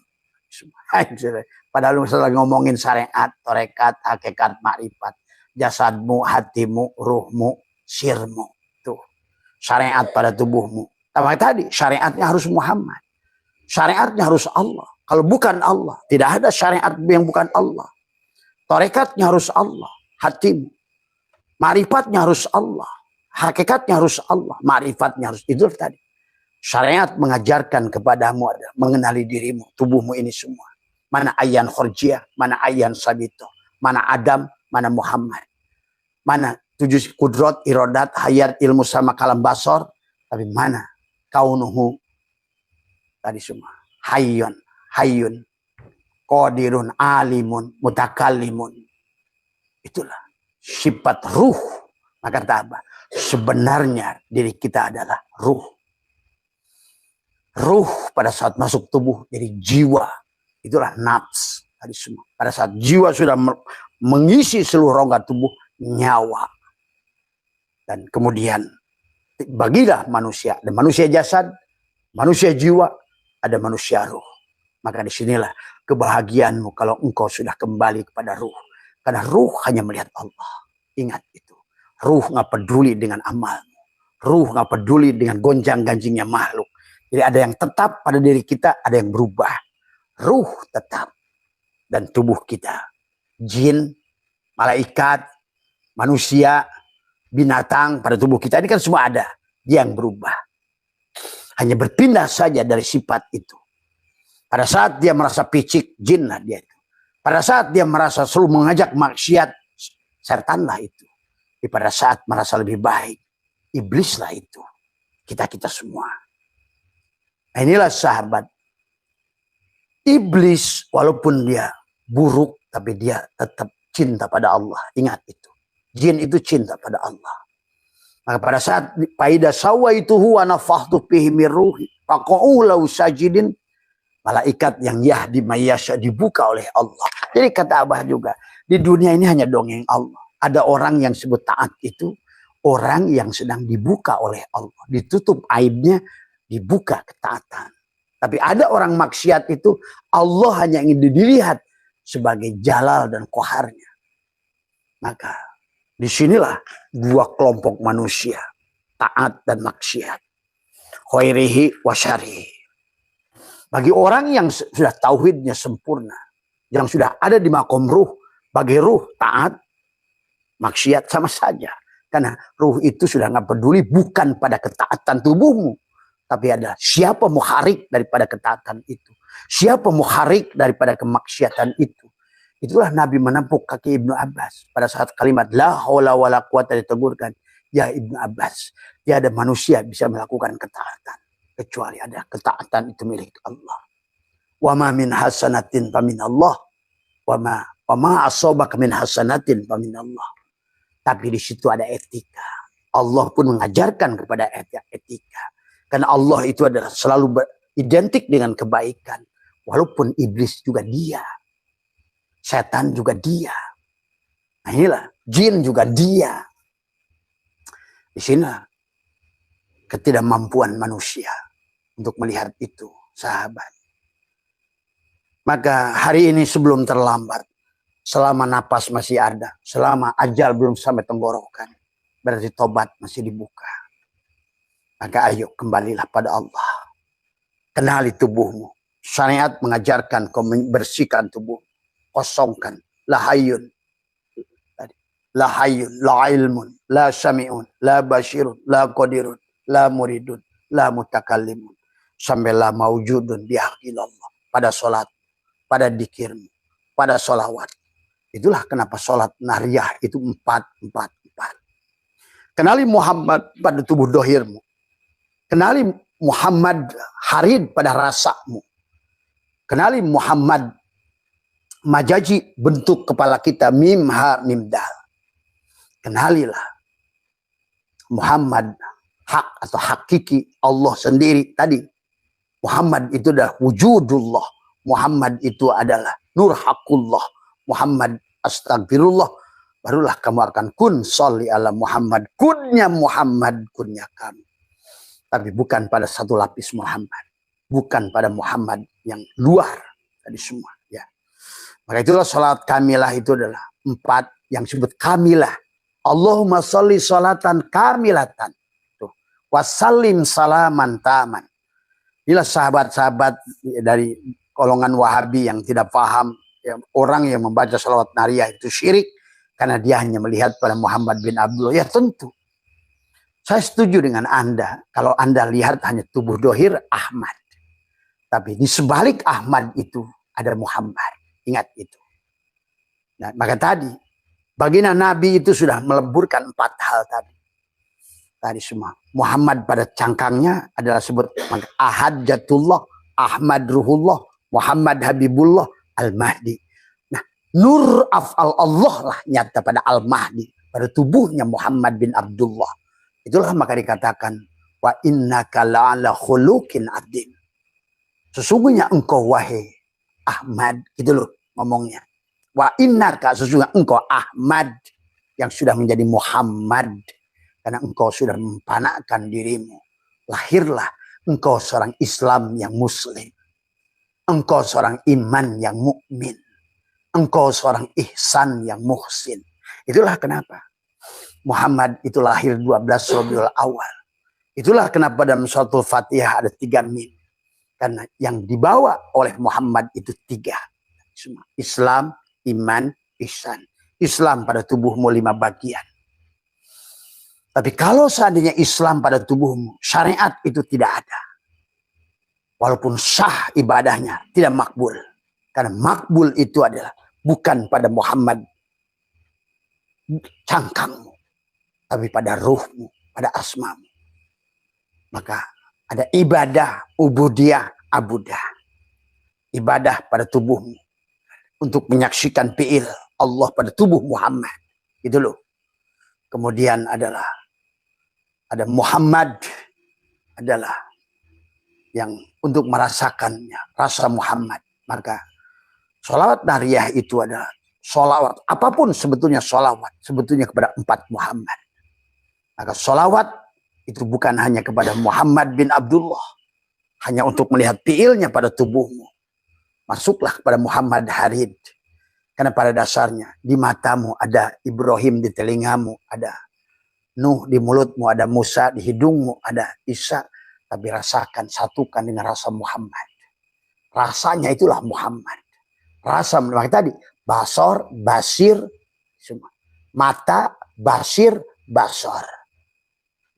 Padahal misalnya ngomongin syariat, tarekat, hakikat, makrifat. Jasadmu, hatimu, ruhmu, sirmu. Tuh. Syariat pada tubuhmu. Tapi tadi syariatnya harus Muhammad. Syariatnya harus Allah. Kalau bukan Allah, tidak ada syariat yang bukan Allah. Tarekatnya harus Allah. Hatimu. Ma'rifatnya harus Allah. Hakikatnya harus Allah. Ma'rifatnya harus itu tadi. Syariat mengajarkan kepadamu ada mengenali dirimu, tubuhmu ini semua. Mana ayyan khurjiyah, mana ayyan sabito, mana Adam, mana Muhammad. Mana tujuh kudrot, irodat, hayat, ilmu sama kalam basor. Tapi mana kaunuhu tadi semua. Hayyun, qadirun, alimun, mutakallimun. Itulah sifat ruh. Maka kata apa? Sebenarnya diri kita adalah ruh. Ruh pada saat masuk tubuh jadi jiwa. Itulah nafs tadi semua. Pada saat jiwa sudah mengisi seluruh rongga tubuh, nyawa. Dan kemudian bagilah manusia. Ada manusia jasad, manusia jiwa, ada manusia ruh. Maka disinilah kebahagiaanmu kalau engkau sudah kembali kepada ruh. Karena ruh hanya melihat Allah. Ingat itu. Ruh nggak peduli dengan amalmu. Ruh nggak peduli dengan gonjang-ganjingnya makhluk. Jadi ada yang tetap pada diri kita, ada yang berubah. Ruh tetap. Dan tubuh kita. Jin, malaikat, manusia, binatang pada tubuh kita. Ini kan semua ada. Dia yang berubah. Hanya berpindah saja dari sifat itu. Pada saat dia merasa picik, jinlah dia itu. Pada saat dia merasa selalu mengajak maksiat, setanlah itu. Pada saat merasa lebih baik, iblislah itu. Kita semua. Nah, inilah sahabat. Iblis walaupun dia buruk, tapi dia tetap cinta pada Allah. Ingat itu. Jin itu cinta pada Allah. Maka pada saat faida sawaituhu wa nafakhtu fihi min ruhi faqa'u lahu sajidin, malaikat yang yahdi mayyasha dibuka oleh Allah. Jadi kata Abah juga, di dunia ini hanya dongeng Allah. Ada orang yang sebut taat itu orang yang sedang dibuka oleh Allah. Ditutup aibnya, dibuka ketaatan. Tapi ada orang maksiat itu Allah hanya ingin dilihat sebagai jalal dan qaharnya. Maka disinilah dua kelompok manusia, taat dan maksiat. Khairihi wa syarihi. Bagi orang yang sudah tauhidnya sempurna, yang sudah ada di makom ruh, bagi ruh taat, maksiat sama saja. Karena ruh itu sudah nggak peduli bukan pada ketaatan tubuhmu, tapi ada siapa muharik daripada ketaatan itu. Siapa muharik daripada kemaksiatan itu. Itulah Nabi menepuk kaki Ibnu Abbas. Pada saat kalimat la haula wala quwata ditegurkan. Ya Ibnu Abbas, tiada manusia bisa melakukan ketaatan. Kecuali ada ketaatan itu milik Allah. Wa ma min hasanatin famin Allah. Wa ma asobak min hasanatin famin Allah. Tapi di situ ada etika. Allah pun mengajarkan kepada etika. Karena Allah itu adalah selalu identik dengan kebaikan. Walaupun iblis juga dia. Setan juga dia. Nah inilah. Jin juga dia. Di sini ketidakmampuan manusia untuk melihat itu, sahabat. Maka hari ini sebelum terlambat, selama napas masih ada, selama ajal belum sampai tenggorokan, berarti tobat masih dibuka. Maka ayo kembalilah pada Allah. Kenali tubuhmu. Syariat mengajarkan kau membersihkan tubuh. Kosongkan. La hayyun. La hayyun. La ilmun. La sami'un. La basyirun. La qadirun. La muridun. La mutakallimun. Sampai la maujudun bihaqqillallah. Pada sholat. Pada dikirmu. Pada sholawat. Itulah kenapa sholat nariyah itu 4. Kenali Muhammad pada tubuh dohirmu. Kenali Muhammad harid pada rasamu. Kenali Muhammad majaji bentuk kepala kita. Mim, ha, mim, dal. Kenalilah Muhammad hak atau hakiki Allah sendiri tadi. Muhammad itu adalah wujudullah. Muhammad itu adalah nur hakullah. Muhammad astagfirullah. Barulah kamu akan kun sholli ala Muhammad. Kunnya Muhammad, kunnya kamu. Tapi bukan pada satu lapis Muhammad. Bukan pada Muhammad yang luar tadi semua. Ya. Maka itulah salat kamilah itu adalah 4 yang disebut kamilah. Allahumma sholli sholatan kamilatan. Wassalim salaman taman. Inilah sahabat-sahabat dari golongan Wahabi yang tidak paham. Ya, orang yang membaca salawat nariyah itu syirik. Karena dia hanya melihat pada Muhammad bin Abdullah. Ya tentu. Saya setuju dengan Anda. Kalau Anda lihat hanya tubuh dohir Ahmad. Tapi di sebalik Ahmad itu ada Muhammad. Ingat itu. Nah, maka tadi Baginda Nabi itu sudah meleburkan 4 hal tadi. Tadi semua. Muhammad pada cangkangnya adalah sebut Ahad Jatullah, Ahmad Ruhullah, Muhammad Habibullah, Al-Mahdi. Nah, nur af'al Allah lah nyata pada Al-Mahdi. Pada tubuhnya Muhammad bin Abdullah. Itulah maka dikatakan, wa innaka la'ala khuluqin adim. Sesungguhnya engkau wahai Ahmad, gitu loh ngomongnya. Wa innaka, sesungguhnya engkau Ahmad yang sudah menjadi Muhammad. Karena engkau sudah mempanakkan dirimu. Lahirlah engkau seorang Islam yang muslim. Engkau seorang iman yang mukmin. Engkau seorang ihsan yang muhsin. Itulah kenapa Muhammad itu lahir 12 Rabiul Awal. Itulah kenapa dalam suatu Fatihah ada 3 mim. Karena yang dibawa oleh Muhammad itu 3. Islam, iman, ihsan. Islam pada tubuhmu 5 bagian. Tapi kalau seandainya Islam pada tubuhmu, syariat itu tidak ada. Walaupun sah ibadahnya, tidak makbul. Karena makbul itu adalah bukan pada Muhammad cangkangmu, tapi pada ruhmu, pada asmamu. Maka ada ibadah, ubudiyah, abudah. Ibadah pada tubuhmu. Untuk menyaksikan fi'il Allah pada tubuh Muhammad. Itu loh. Kemudian ada Muhammad adalah yang untuk merasakannya, rasa Muhammad. Maka sholawat nariyah itu adalah sholawat. Apapun sebetulnya sholawat. Sebetulnya kepada 4 Muhammad. Maka sholawat itu bukan hanya kepada Muhammad bin Abdullah. Hanya untuk melihat fi'ilnya pada tubuhmu. Masuklah kepada Muhammad Harid. Karena pada dasarnya di matamu ada Ibrahim, di telingamu ada Nuh, di mulutmu ada Musa, di hidungmu ada Isa. Tapi rasakan, satukan dengan rasa Muhammad. Rasanya itulah Muhammad. Rasa makanya tadi basor, basir, semua. Mata, basir, basor.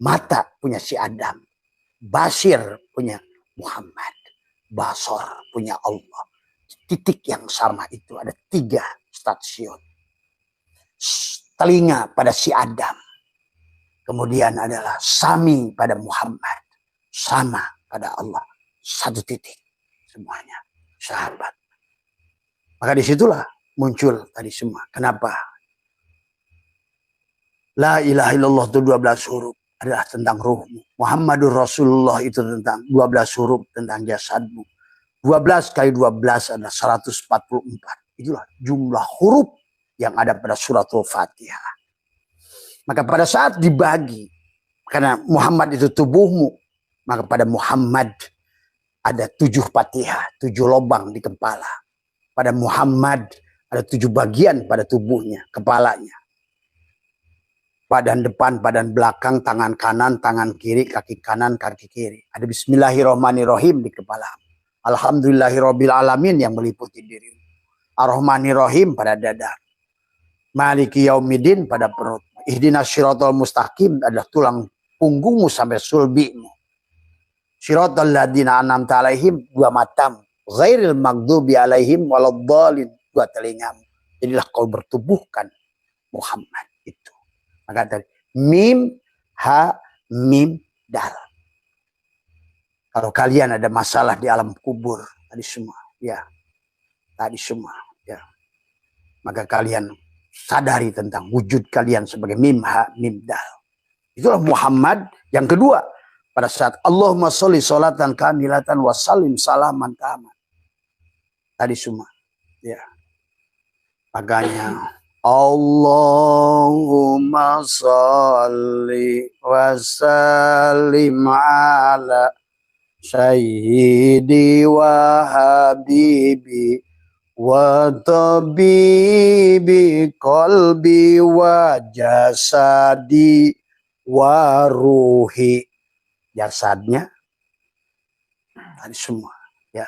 Mata punya si Adam. Basir punya Muhammad. Basor punya Allah. Titik yang sama itu ada 3 stasiun. Telinga pada si Adam. Kemudian adalah sami pada Muhammad. Sama pada Allah. 1 titik. Semuanya. Sahabat. Maka disitulah muncul tadi semua. Kenapa? La ilaha illallah itu 12 huruf. Adalah tentang ruhmu. Muhammadur Rasulullah itu tentang 12 huruf. Tentang jasadmu. 12 kali 12 adalah 144. Itulah jumlah huruf yang ada pada suratul Fatihah. Maka pada saat dibagi, karena Muhammad itu tubuhmu, maka pada Muhammad ada 7 Fatihah, 7 lubang di kepala. Pada Muhammad ada 7 bagian pada tubuhnya, kepalanya. Badan depan, badan belakang, tangan kanan, tangan kiri, kaki kanan, kaki kiri. Ada Bismillahirrahmanirrahim di kepala. Alhamdulillahirabbil alamin yang meliputi dirimu. Ar-Rahmanirrahim pada dada. Maliki yaumiddin pada perut. Ihdinas syiratal mustaqim adalah tulang punggungmu sampai sulbimu. Syiratal ladzina an'amta alaihim 2 matamu. Ghairil maghdubi alaihim waladdallin 2 telingamu. Jadilah kau bertubuhkan Muhammad itu. Maka tadi mim, ha, mim, dal. Kalau kalian ada masalah di alam kubur, tadi semua, ya, tadi semua, ya, maka kalian sadari tentang wujud kalian sebagai mim, ha, mim, dal. Itulah Muhammad. Yang kedua, pada saat Allahumma sholli sholatan kamilatan wa salim salaman taman. Tadi semua, ya. Makanya Allahumma sholli wa salim ala Sayyidi wa habibi wa tabibi qalbi wa jasadi wa ruhi. Jasadnya tadi semua, ya.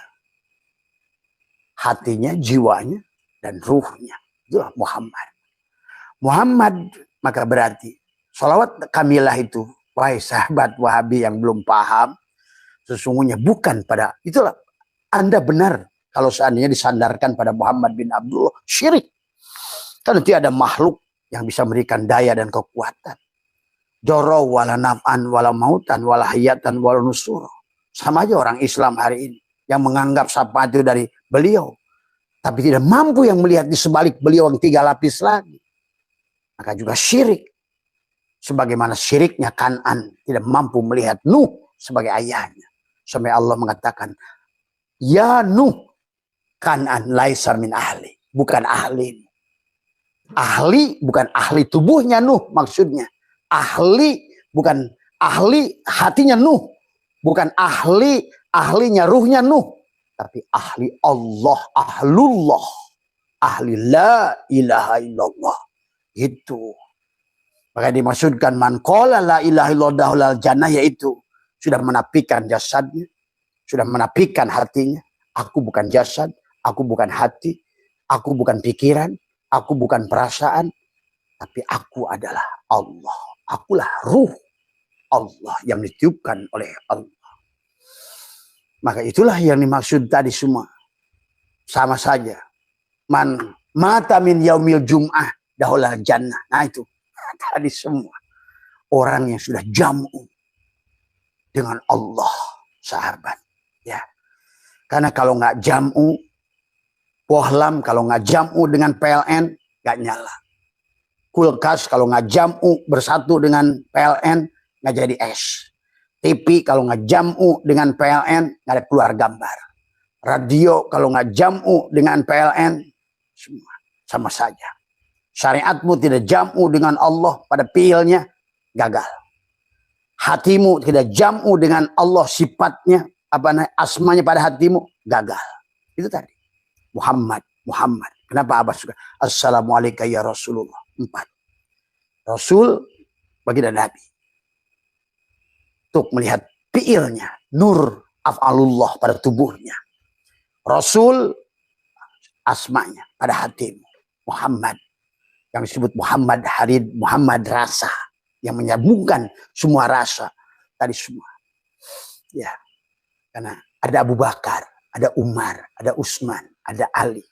Hatinya, jiwanya, dan ruhnya. Itulah Muhammad. Muhammad maka berarti sholawat kamilah itu, wahai sahabat Wahabi yang belum paham, sesungguhnya bukan pada, itulah Anda benar kalau seandainya disandarkan pada Muhammad bin Abdullah, syirik. Karena tidak ada makhluk yang bisa memberikan daya dan kekuatan. Doro wala naf'an wala mautan wala hayatan wala nusur. Sama aja orang Islam hari ini yang menganggap syafaat itu dari beliau, tapi tidak mampu yang melihat di sebalik beliau yang 3 lapis lagi. Maka juga syirik. Sebagaimana syiriknya Kan'an tidak mampu melihat Nuh sebagai ayahnya. Sampai Allah mengatakan, ya Nuh, Kan'an laisa min ahli. Bukan ahli. Ahli bukan ahli tubuhnya Nuh maksudnya. Ahli bukan ahli hatinya Nuh. Bukan ahlinya ruhnya Nuh. Tapi ahli Allah, ahlullah. Ahli la ilaha illallah. Itu. Maka dimaksudkan man qala la ilaha illallah jannah, yaitu sudah menafikan jasadnya, sudah menafikan hatinya. Aku bukan jasad, aku bukan hati, aku bukan pikiran, aku bukan perasaan, tapi aku adalah Allah. Akulah ruh Allah yang ditiupkan oleh Allah. Maka itulah yang dimaksud tadi semua. Sama saja. Man mata min yaumil jum'ah dahulal jannah. Nah itu. Tadi semua orang yang sudah jamu dengan Allah, sahabat, ya. Karena kalau nggak jamu, pohlam kalau nggak jamu dengan PLN nggak nyala. Kulkas kalau nggak jamu bersatu dengan PLN nggak jadi es. TV kalau nggak jamu dengan PLN nggak ada keluar gambar. Radio kalau nggak jamu dengan PLN semua sama saja. Syariatmu tidak jamu dengan Allah pada fiilnya, gagal. Hatimu tidak jamu dengan Allah sifatnya, asmanya pada hatimu, gagal. Itu tadi. Muhammad. Kenapa Abah suka? Assalamualaikum ya Rasulullah. 4. Rasul baginda Nabi. Untuk melihat fiilnya, nur af'alullah pada tubuhnya. Rasul asmanya pada hatimu. Muhammad. Yang disebut Muhammad Harid, Muhammad rasa, yang menyambungkan semua rasa tadi semua. Ya, karena ada Abu Bakar, ada Umar, ada Utsman, ada Ali,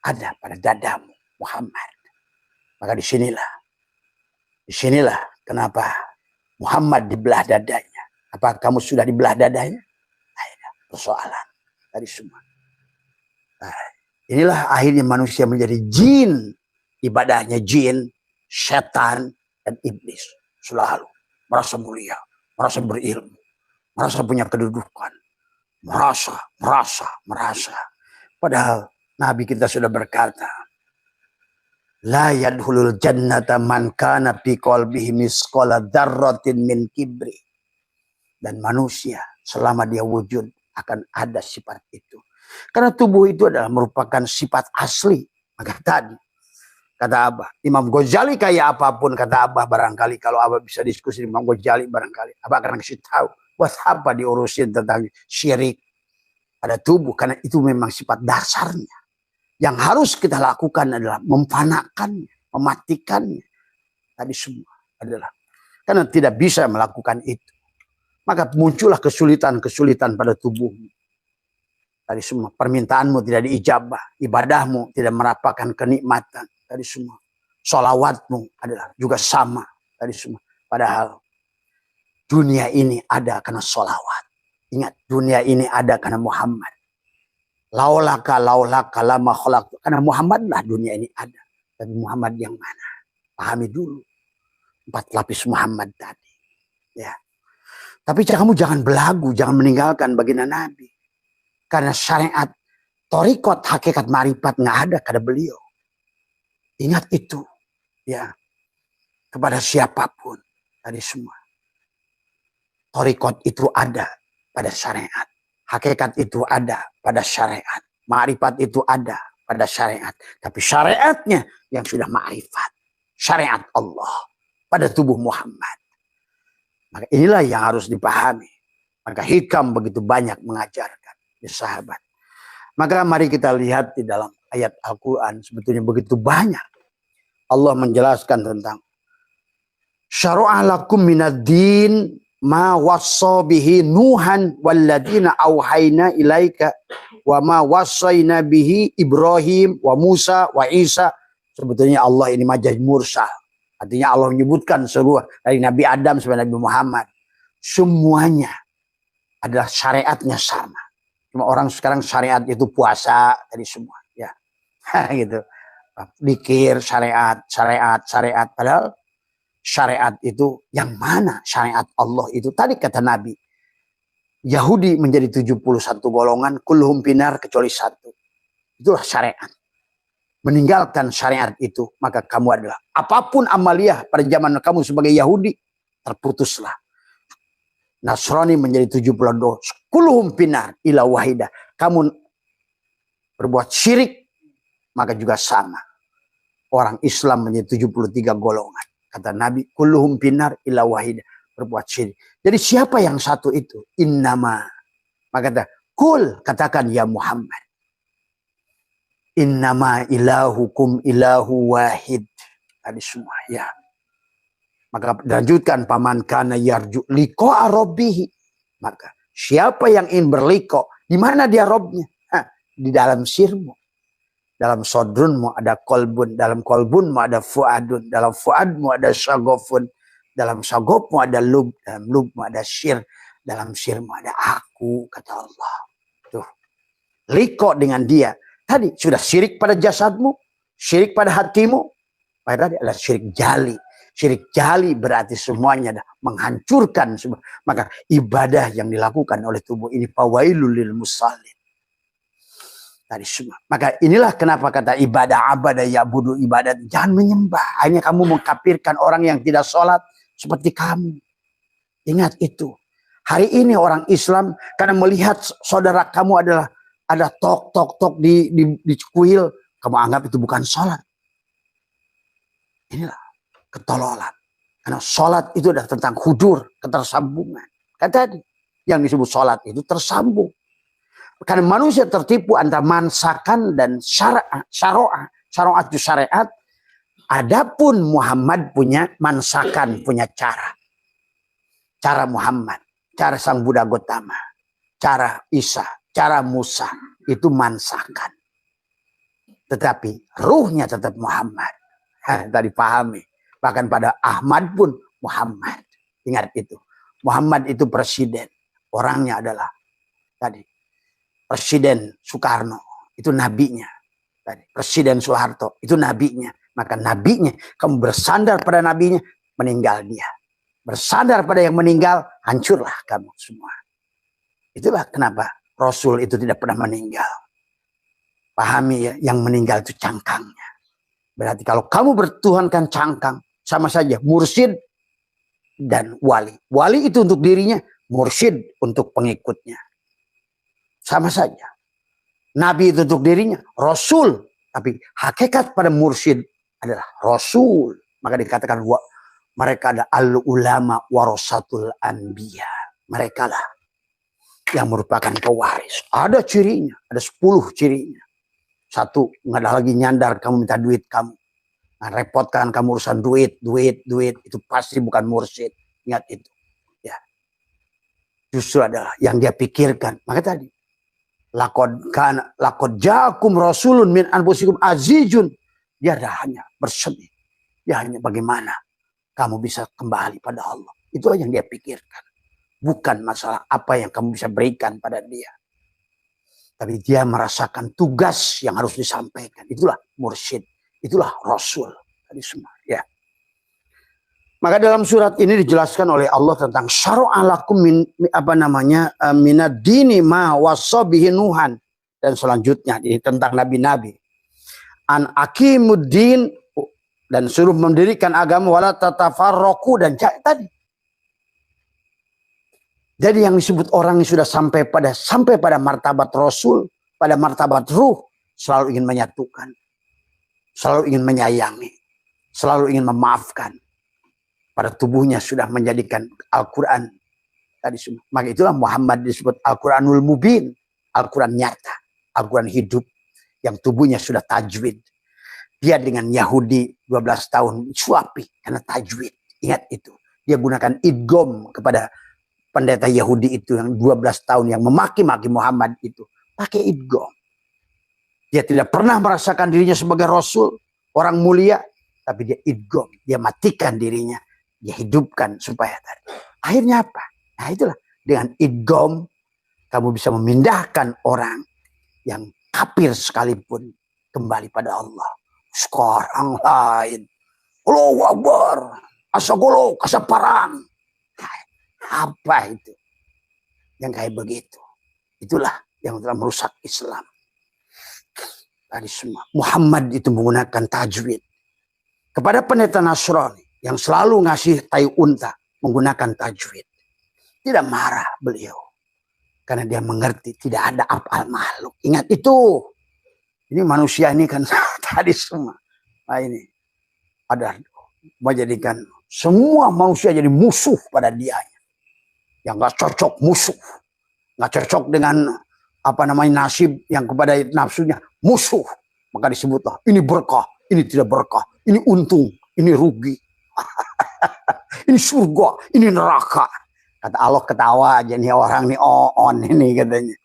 ada pada dadamu Muhammad. Maka disinilah kenapa Muhammad dibelah dadanya. Apa kamu sudah dibelah dadanya? Nah, persoalan tadi semua. Nah, inilah akhirnya manusia menjadi jin. Ibadahnya jin, setan, dan iblis. Selalu merasa mulia, merasa berilmu, merasa punya kedudukan. Merasa. Padahal Nabi kita sudah berkata, la yadkhulul jannata man kana fi qalbihi misqala dzarratin min kibri. Dan manusia selama dia wujud akan ada sifat itu. Karena tubuh itu adalah merupakan sifat asli. Maka tadi kata Abah, Imam Ghazali kayak apapun, kata Abah barangkali kalau Abah bisa diskusi dengan Imam Ghazali barangkali Abah akan kasih tahu buat apa diurusin tentang syirik pada tubuh, karena itu memang sifat dasarnya. Yang harus kita lakukan adalah memfanakannya, mematikannya. Tadi semua adalah karena tidak bisa melakukan itu, maka muncullah kesulitan pada tubuhmu. Tadi semua permintaanmu tidak diijabah, ibadahmu tidak merapakan kenikmatan. Tadi semua sholawatmu adalah juga sama tadi semua. Padahal dunia ini ada karena sholawat. Ingat, dunia ini ada karena Muhammad. Laulaka lama khalaqtu. Karena Muhammad lah dunia ini ada. Tapi Muhammad yang mana? Pahami dulu 4 lapis Muhammad tadi. Ya. Tapi kamu jangan belagu, jangan meninggalkan baginda Nabi. Karena syariat, thariqat, hakikat marifat nggak ada pada beliau. Ingat itu, ya, kepada siapapun tadi semua. Thariqat itu ada pada syariat, hakikat itu ada pada syariat, ma'rifat itu ada pada syariat. Tapi syariatnya yang sudah ma'rifat, syariat Allah pada tubuh Muhammad. Maka inilah yang harus dipahami. Maka hikam begitu banyak mengajarkan di sahabat. Maka mari kita lihat di dalam ayat Al-Quran sebetulnya begitu banyak. Allah menjelaskan tentang syara'a lakum minad din ma wassa bihi Nuhan walladina auhayna ilaika wa ma wassayna bihi Ibrahim wa Musa wa Isa Sebetulnya Allah ini majaz mursal. Artinya Allah menyebutkan seluruh dari Nabi Adam sampai Nabi Muhammad. Semuanya adalah syariatnya sama. Cuma orang sekarang syariat itu puasa dari semua. Ya, gitu. Dikir syariat. Padahal syariat itu yang mana? Syariat Allah itu. Tadi kata Nabi. Yahudi menjadi 71 golongan. Kulluhum pinar kecuali satu. Itulah syariat. Meninggalkan syariat itu, maka kamu adalah apapun amaliyah pada zaman kamu sebagai Yahudi, terputuslah. Nasrani menjadi 72. Kulluhum pinar ila wahidah. Kamu berbuat syirik, maka juga sama. Orang Islam menjadi 73 golongan. Kata Nabi, kulluhum pinar ila wahidah. Berbuat syirik. Jadi siapa yang satu itu? Innama. Maka kata, kul, katakan ya Muhammad. Innama ilahukum ilahu wahid. Tadi semua ya. Maka lanjutkan paman kana yarju liqa'a rabbih. Maka siapa yang ingin berliko, di mana dia Robnya? Di dalam sirmu. Dalam sodrunmu ada kolbun, dalam kolbunmu ada fuadun, dalam fuadmu ada syagofun, dalam syagofmu ada lub, dalam lubmu ada syir, dalam sirmu ada aku, kata Allah. Tuh. Liko dengan dia. Tadi sudah syirik pada jasadmu, syirik pada hatimu. Tadi adalah syirik jali. Syirik jali berarti semuanya dah menghancurkan semua. Maka ibadah yang dilakukan oleh tubuh ini fawailul lil musallin. Tadi semua. Maka inilah kenapa kata ibadah ya'budu ibadat. Jangan menyembah. Hanya kamu mengkafirkan orang yang tidak sholat seperti kamu. Ingat itu. Hari ini orang Islam karena melihat saudara kamu adalah ada tok di kuil, kamu anggap itu bukan sholat. Inilah ketololan. Karena sholat itu adalah tentang hudur, ketersambungan. Kan tadi yang disebut sholat itu tersambung. Karena manusia tertipu antara mansakan dan syaraat itu syariat. Adapun Muhammad punya mansakan, punya cara. Cara Muhammad, cara Sang Buddha Gotama, cara Isa, cara Musa itu mansakan. Tetapi ruhnya tetap Muhammad. Tadi pahami. Bahkan pada Ahmad pun Muhammad. Ingat itu. Muhammad itu presiden. Orangnya adalah tadi Presiden Soekarno. Itu nabinya. Tadi Presiden Soeharto. Itu nabinya. Maka nabinya, kamu bersandar pada nabinya, meninggal dia. Bersandar pada yang meninggal, hancurlah kamu semua. Itulah kenapa Rasul itu tidak pernah meninggal. Pahami ya, yang meninggal itu cangkangnya. Berarti kalau kamu bertuhankan cangkang, sama saja mursyid dan wali. Wali itu untuk dirinya, mursyid untuk pengikutnya. Sama saja. Nabi itu untuk dirinya, Rasul. Tapi hakikat pada mursyid adalah Rasul. Maka dikatakan mereka ada al-ulama warasatul anbiya. Mereka lah yang merupakan pewaris. Ada cirinya, ada 10 cirinya. 1, nggak ada lagi nyandar kamu minta duit kamu. Nah, repotkan kamu urusan duit. Itu pasti bukan mursyid. Ingat itu. Ya. Justru adalah yang dia pikirkan. Maka tadi. Laqad ja'akum rasulun min anfusikum azizun. Dia hanya bersedih. Dia hanya bagaimana kamu bisa kembali pada Allah. Itulah yang dia pikirkan. Bukan masalah apa yang kamu bisa berikan pada dia. Tapi dia merasakan tugas yang harus disampaikan. Itulah mursyid. Itulah Rasul. Tadi semua. Ya. Maka dalam surat ini dijelaskan oleh Allah tentang syara'a lakum minad dini ma wasabihi Nuhan. Dan selanjutnya ini tentang nabi-nabi. An aqimuddin dan suruh mendirikan agama wala tatafarraqu dan tadi. Jadi yang disebut orang yang sudah sampai pada martabat Rasul, pada martabat ruh, selalu ingin menyatukan, selalu ingin menyayangi, selalu ingin memaafkan. Pada tubuhnya sudah menjadikan Al-Quran tadi semua. Maka itulah Muhammad disebut Al-Quranul Mubin, Al-Quran nyata, Al-Quran hidup, yang tubuhnya sudah tajwid. Dia dengan Yahudi 12 tahun suapi karena tajwid. Ingat itu. Dia gunakan idgom kepada pendeta Yahudi itu yang 12 tahun yang memaki-maki Muhammad itu. Pakai idgom. Dia tidak pernah merasakan dirinya sebagai Rasul. Orang mulia, tapi dia idgham, dia matikan dirinya, dia hidupkan supaya tadi. Akhirnya apa? Nah itulah, dengan idgham kamu bisa memindahkan orang yang kafir sekalipun kembali pada Allah. Sekarang lain. Allahu Akbar. Asagolo, kasaparang. Apa itu? Yang kayak begitu. Itulah yang telah merusak Islam. Tadi semua. Muhammad itu menggunakan tajwid. Kepada pendeta Nasrani yang selalu ngasih tai unta menggunakan tajwid. Tidak marah beliau. Karena dia mengerti tidak ada apal makhluk. Ingat itu. Ini manusia ini kan tadi semua. Nah ini. Ada menjadikan semua manusia jadi musuh pada dia. Yang gak cocok musuh. Gak cocok dengan nasib yang kepada nafsunya musuh. Maka disebutlah ini berkah, ini tidak berkah. Ini untung, ini rugi. Ini surga, ini neraka. Kata Allah ketawa aja nih orang nih on ini katanya.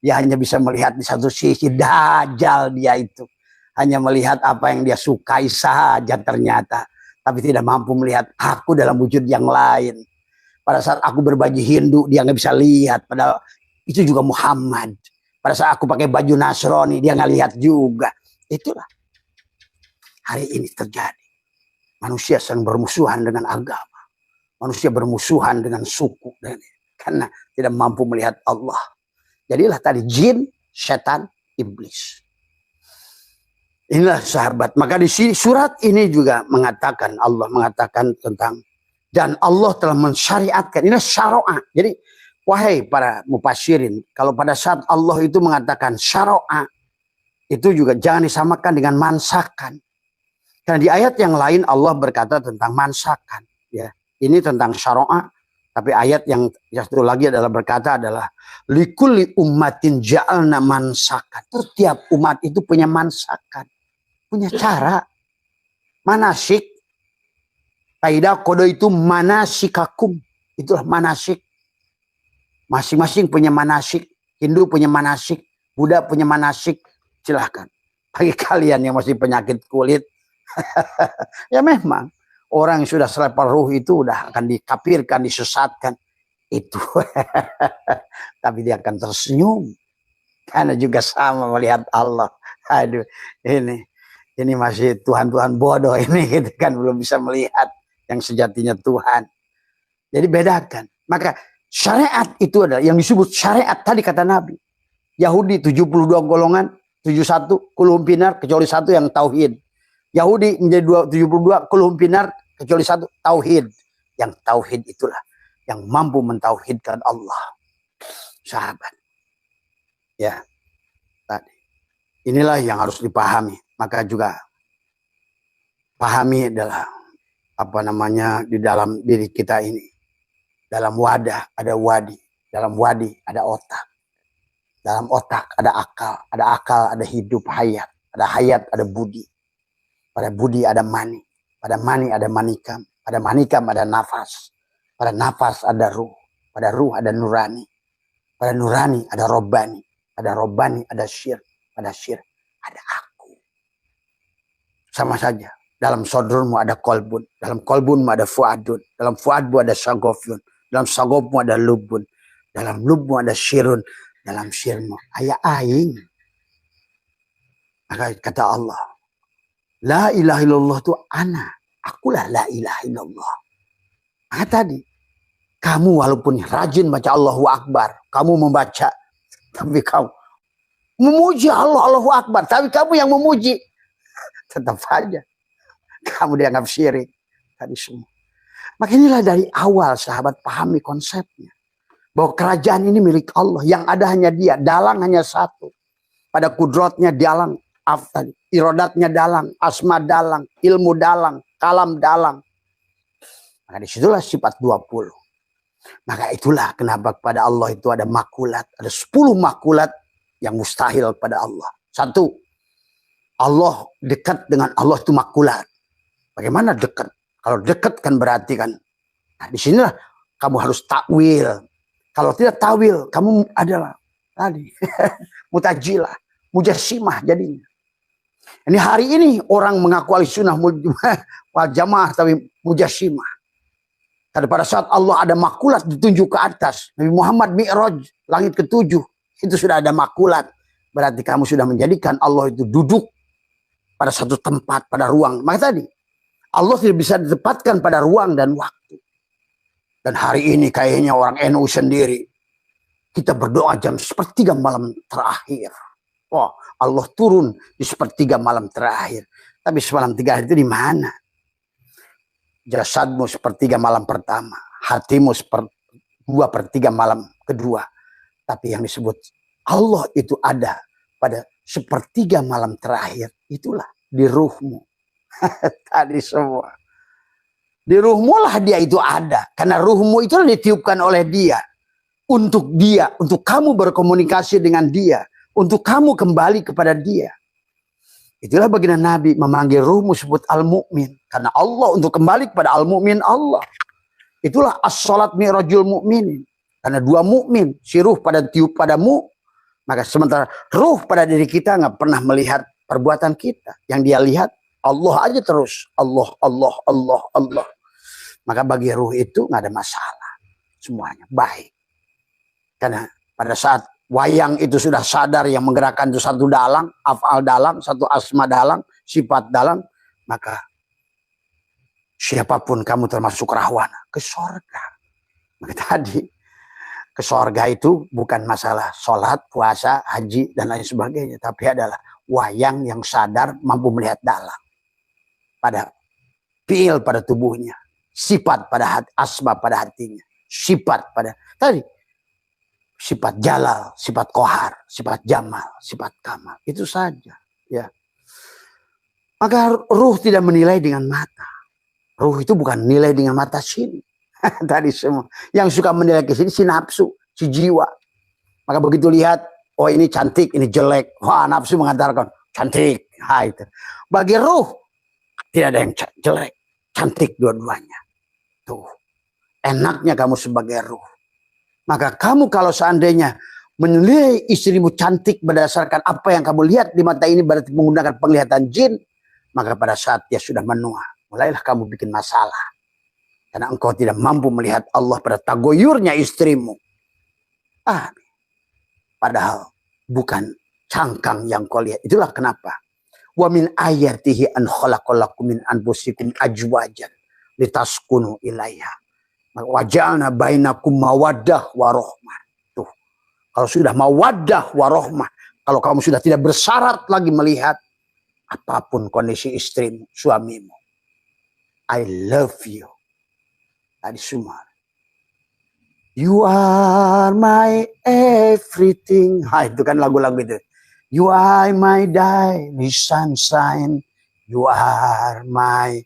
Dia hanya bisa melihat di satu sisi, dajjal dia itu. Hanya melihat apa yang dia sukai saja ternyata. Tapi tidak mampu melihat aku dalam wujud yang lain. Pada saat aku berbaju Hindu, dia nggak bisa lihat. Padahal itu juga Muhammad. Pada saat aku pakai baju Nasrani, dia nggak lihat juga. Itulah. Hari ini terjadi. Manusia sedang bermusuhan dengan agama. Manusia bermusuhan dengan suku. Karena tidak mampu melihat Allah. Jadilah tadi jin, setan, iblis. Inilah sahabat. Maka di sini surat ini juga mengatakan, Allah mengatakan tentang, dan Allah telah mensyariatkan. Ini syara'a. Jadi wahai para mufassirin, kalau pada saat Allah itu mengatakan syara'a, itu juga jangan disamakan dengan mansakan. Karena di ayat yang lain Allah berkata tentang mansakan. Ya, ini tentang syara'a. Tapi ayat yang satu lagi adalah berkata adalah likulli ummatin ja'alna mansakan. Setiap umat itu punya mansakan, punya cara. Manasik. Kaidah kode itu manasikakum. Itulah manasik. Masing-masing punya manasik. Hindu punya manasik. Buddha punya manasik. Silahkan. Bagi kalian yang masih penyakit kulit. Ya memang. Orang yang sudah selepas ruh itu udah akan dikafirkan, disesatkan. Itu. Tapi dia akan tersenyum. Karena juga sama melihat Allah. Aduh. Ini masih Tuhan-Tuhan bodoh ini. Gitu kan. Belum bisa melihat yang sejatinya Tuhan. Jadi bedakan. Maka syariat itu adalah yang disebut syariat tadi kata Nabi. Yahudi 72 golongan, 71 kulum pinar kecuali satu yang tauhid. Yahudi menjadi 72 kulum pinar kecuali satu tauhid. Yang tauhid itulah yang mampu mentauhidkan Allah. Sahabat. Ya. Tadi. Inilah yang harus dipahami. Maka juga pahami adalah di dalam diri kita ini. Dalam wadah ada wadi, dalam wadi ada otak. Dalam otak ada akal, ada hidup hayat, ada hayat ada budi. Pada budi ada mani, pada mani ada manikam, pada manikam ada nafas. Pada nafas ada ruh, pada ruh ada nurani. Pada nurani ada robbani, pada robbani ada syir, pada syir ada aku. Sama saja. Dalam sodurmu ada kolbun. Dalam kolbunmu ada fuadun. Dalam fuadmu ada sagofun. Dalam sagofmu ada lubun. Dalam lubmu ada syirun. Dalam syirmu ayah aing. Maka kata Allah. La ilaha illallah itu ana. Akulah la ilaha illallah. Maka tadi. Kamu walaupun rajin baca Allahu Akbar. Kamu membaca. Tapi kamu memuji Allah, Allahu Akbar. Tapi kamu yang memuji. Tetap saja. Kamu dianggap syirik. Tadi semua. Maka inilah dari awal sahabat pahami konsepnya. Bahwa kerajaan ini milik Allah. Yang ada hanya dia. Dalang hanya satu. Pada kudrotnya dalang. Irodatnya dalang. Asma dalang. Ilmu dalang. Kalam dalang. Maka disitulah sifat 20. Maka itulah kenapa kepada Allah itu ada makulat. Ada 10 makulat yang mustahil pada Allah. 1. Allah dekat dengan Allah itu makulat. Bagaimana dekat? Kalau dekat kan berarti kan. Nah, di sinilah kamu harus takwil. Kalau tidak takwil, kamu adalah tadi mutajilah, mujassimah jadinya. Ini hari ini orang mengaku Ahlussunnah wal Jamaah tapi Mujassimah. Karena pada saat Allah ada makulat ditunjuk ke atas, Nabi Muhammad Mi'raj langit ke-7, itu sudah ada makulat. Berarti kamu sudah menjadikan Allah itu duduk pada satu tempat, pada ruang. Maka tadi Allah tidak bisa ditempatkan pada ruang dan waktu. Dan hari ini kayaknya orang NU sendiri, kita berdoa jam 1/3 malam terakhir. Oh, Allah turun di 1/3 malam terakhir. Tapi semalam 3 hari itu di mana? Jasadmu 1/3 malam pertama, hatimu 2/3 malam kedua. Tapi yang disebut Allah itu ada pada 1/3 malam terakhir. Itulah di ruhmu. Tadi semua. Di ruhmu lah dia itu ada. Karena ruhmu itu ditiupkan oleh dia. Untuk dia, untuk kamu berkomunikasi dengan dia. Untuk kamu kembali kepada dia. Itulah baginda Nabi memanggil ruhmu sebut al-mu'min. Karena Allah untuk kembali kepada al-mu'min Allah. Itulah as-salat mi'rajul mu'minin. Karena 2 mukmin, si ruh pada tiup padamu. Maka sementara ruh pada diri kita nggak pernah melihat perbuatan kita. Yang dia lihat Allah aja terus. Allah, Allah, Allah, Allah. Maka bagi ruh itu nggak ada masalah. Semuanya baik. Karena pada saat wayang itu sudah sadar yang menggerakkan itu satu dalang, afal dalang, satu asma dalang, sifat dalang, maka siapapun kamu termasuk rahwana ke sorga. Maka tadi ke sorga itu bukan masalah sholat, puasa, haji dan lain sebagainya, tapi adalah wayang yang sadar mampu melihat dalang pada fiil pada tubuhnya, sifat pada hati, asma pada hatinya, sifat pada tadi. Sifat jalal, sifat kohar, sifat jamal, sifat kamal. Itu saja. Ya. Maka ruh tidak menilai dengan mata. Ruh itu bukan nilai dengan mata sini. Tadi semua. Yang suka menilai ke sini si nafsu, si jiwa. Maka begitu lihat, oh ini cantik, ini jelek. Wah nafsu mengatakan cantik. Ha, itu. Bagi ruh, tidak ada yang jelek. Cantik dua-duanya. Tuh. Enaknya kamu sebagai ruh. Maka kamu kalau seandainya menilai istrimu cantik berdasarkan apa yang kamu lihat di mata ini berarti menggunakan penglihatan jin. Maka pada saat dia sudah menua, mulailah kamu bikin masalah. Karena engkau tidak mampu melihat Allah pada tagoyurnya istrimu. Padahal bukan cangkang yang kau lihat. Itulah kenapa. Wa min ayatihi an khalaqalakum min anfusikum ajwajan litaskunu ilaiha. Wajalna bainakum mawaddah warohmah. Tuh. Kalau sudah mawaddah warohmah. Kalau kamu sudah tidak bersyarat lagi melihat apapun kondisi istrimu, suamimu. I love you. Tadi semua. You are my everything. Itu kan lagu-lagu itu. You are my daily sunshine. You are my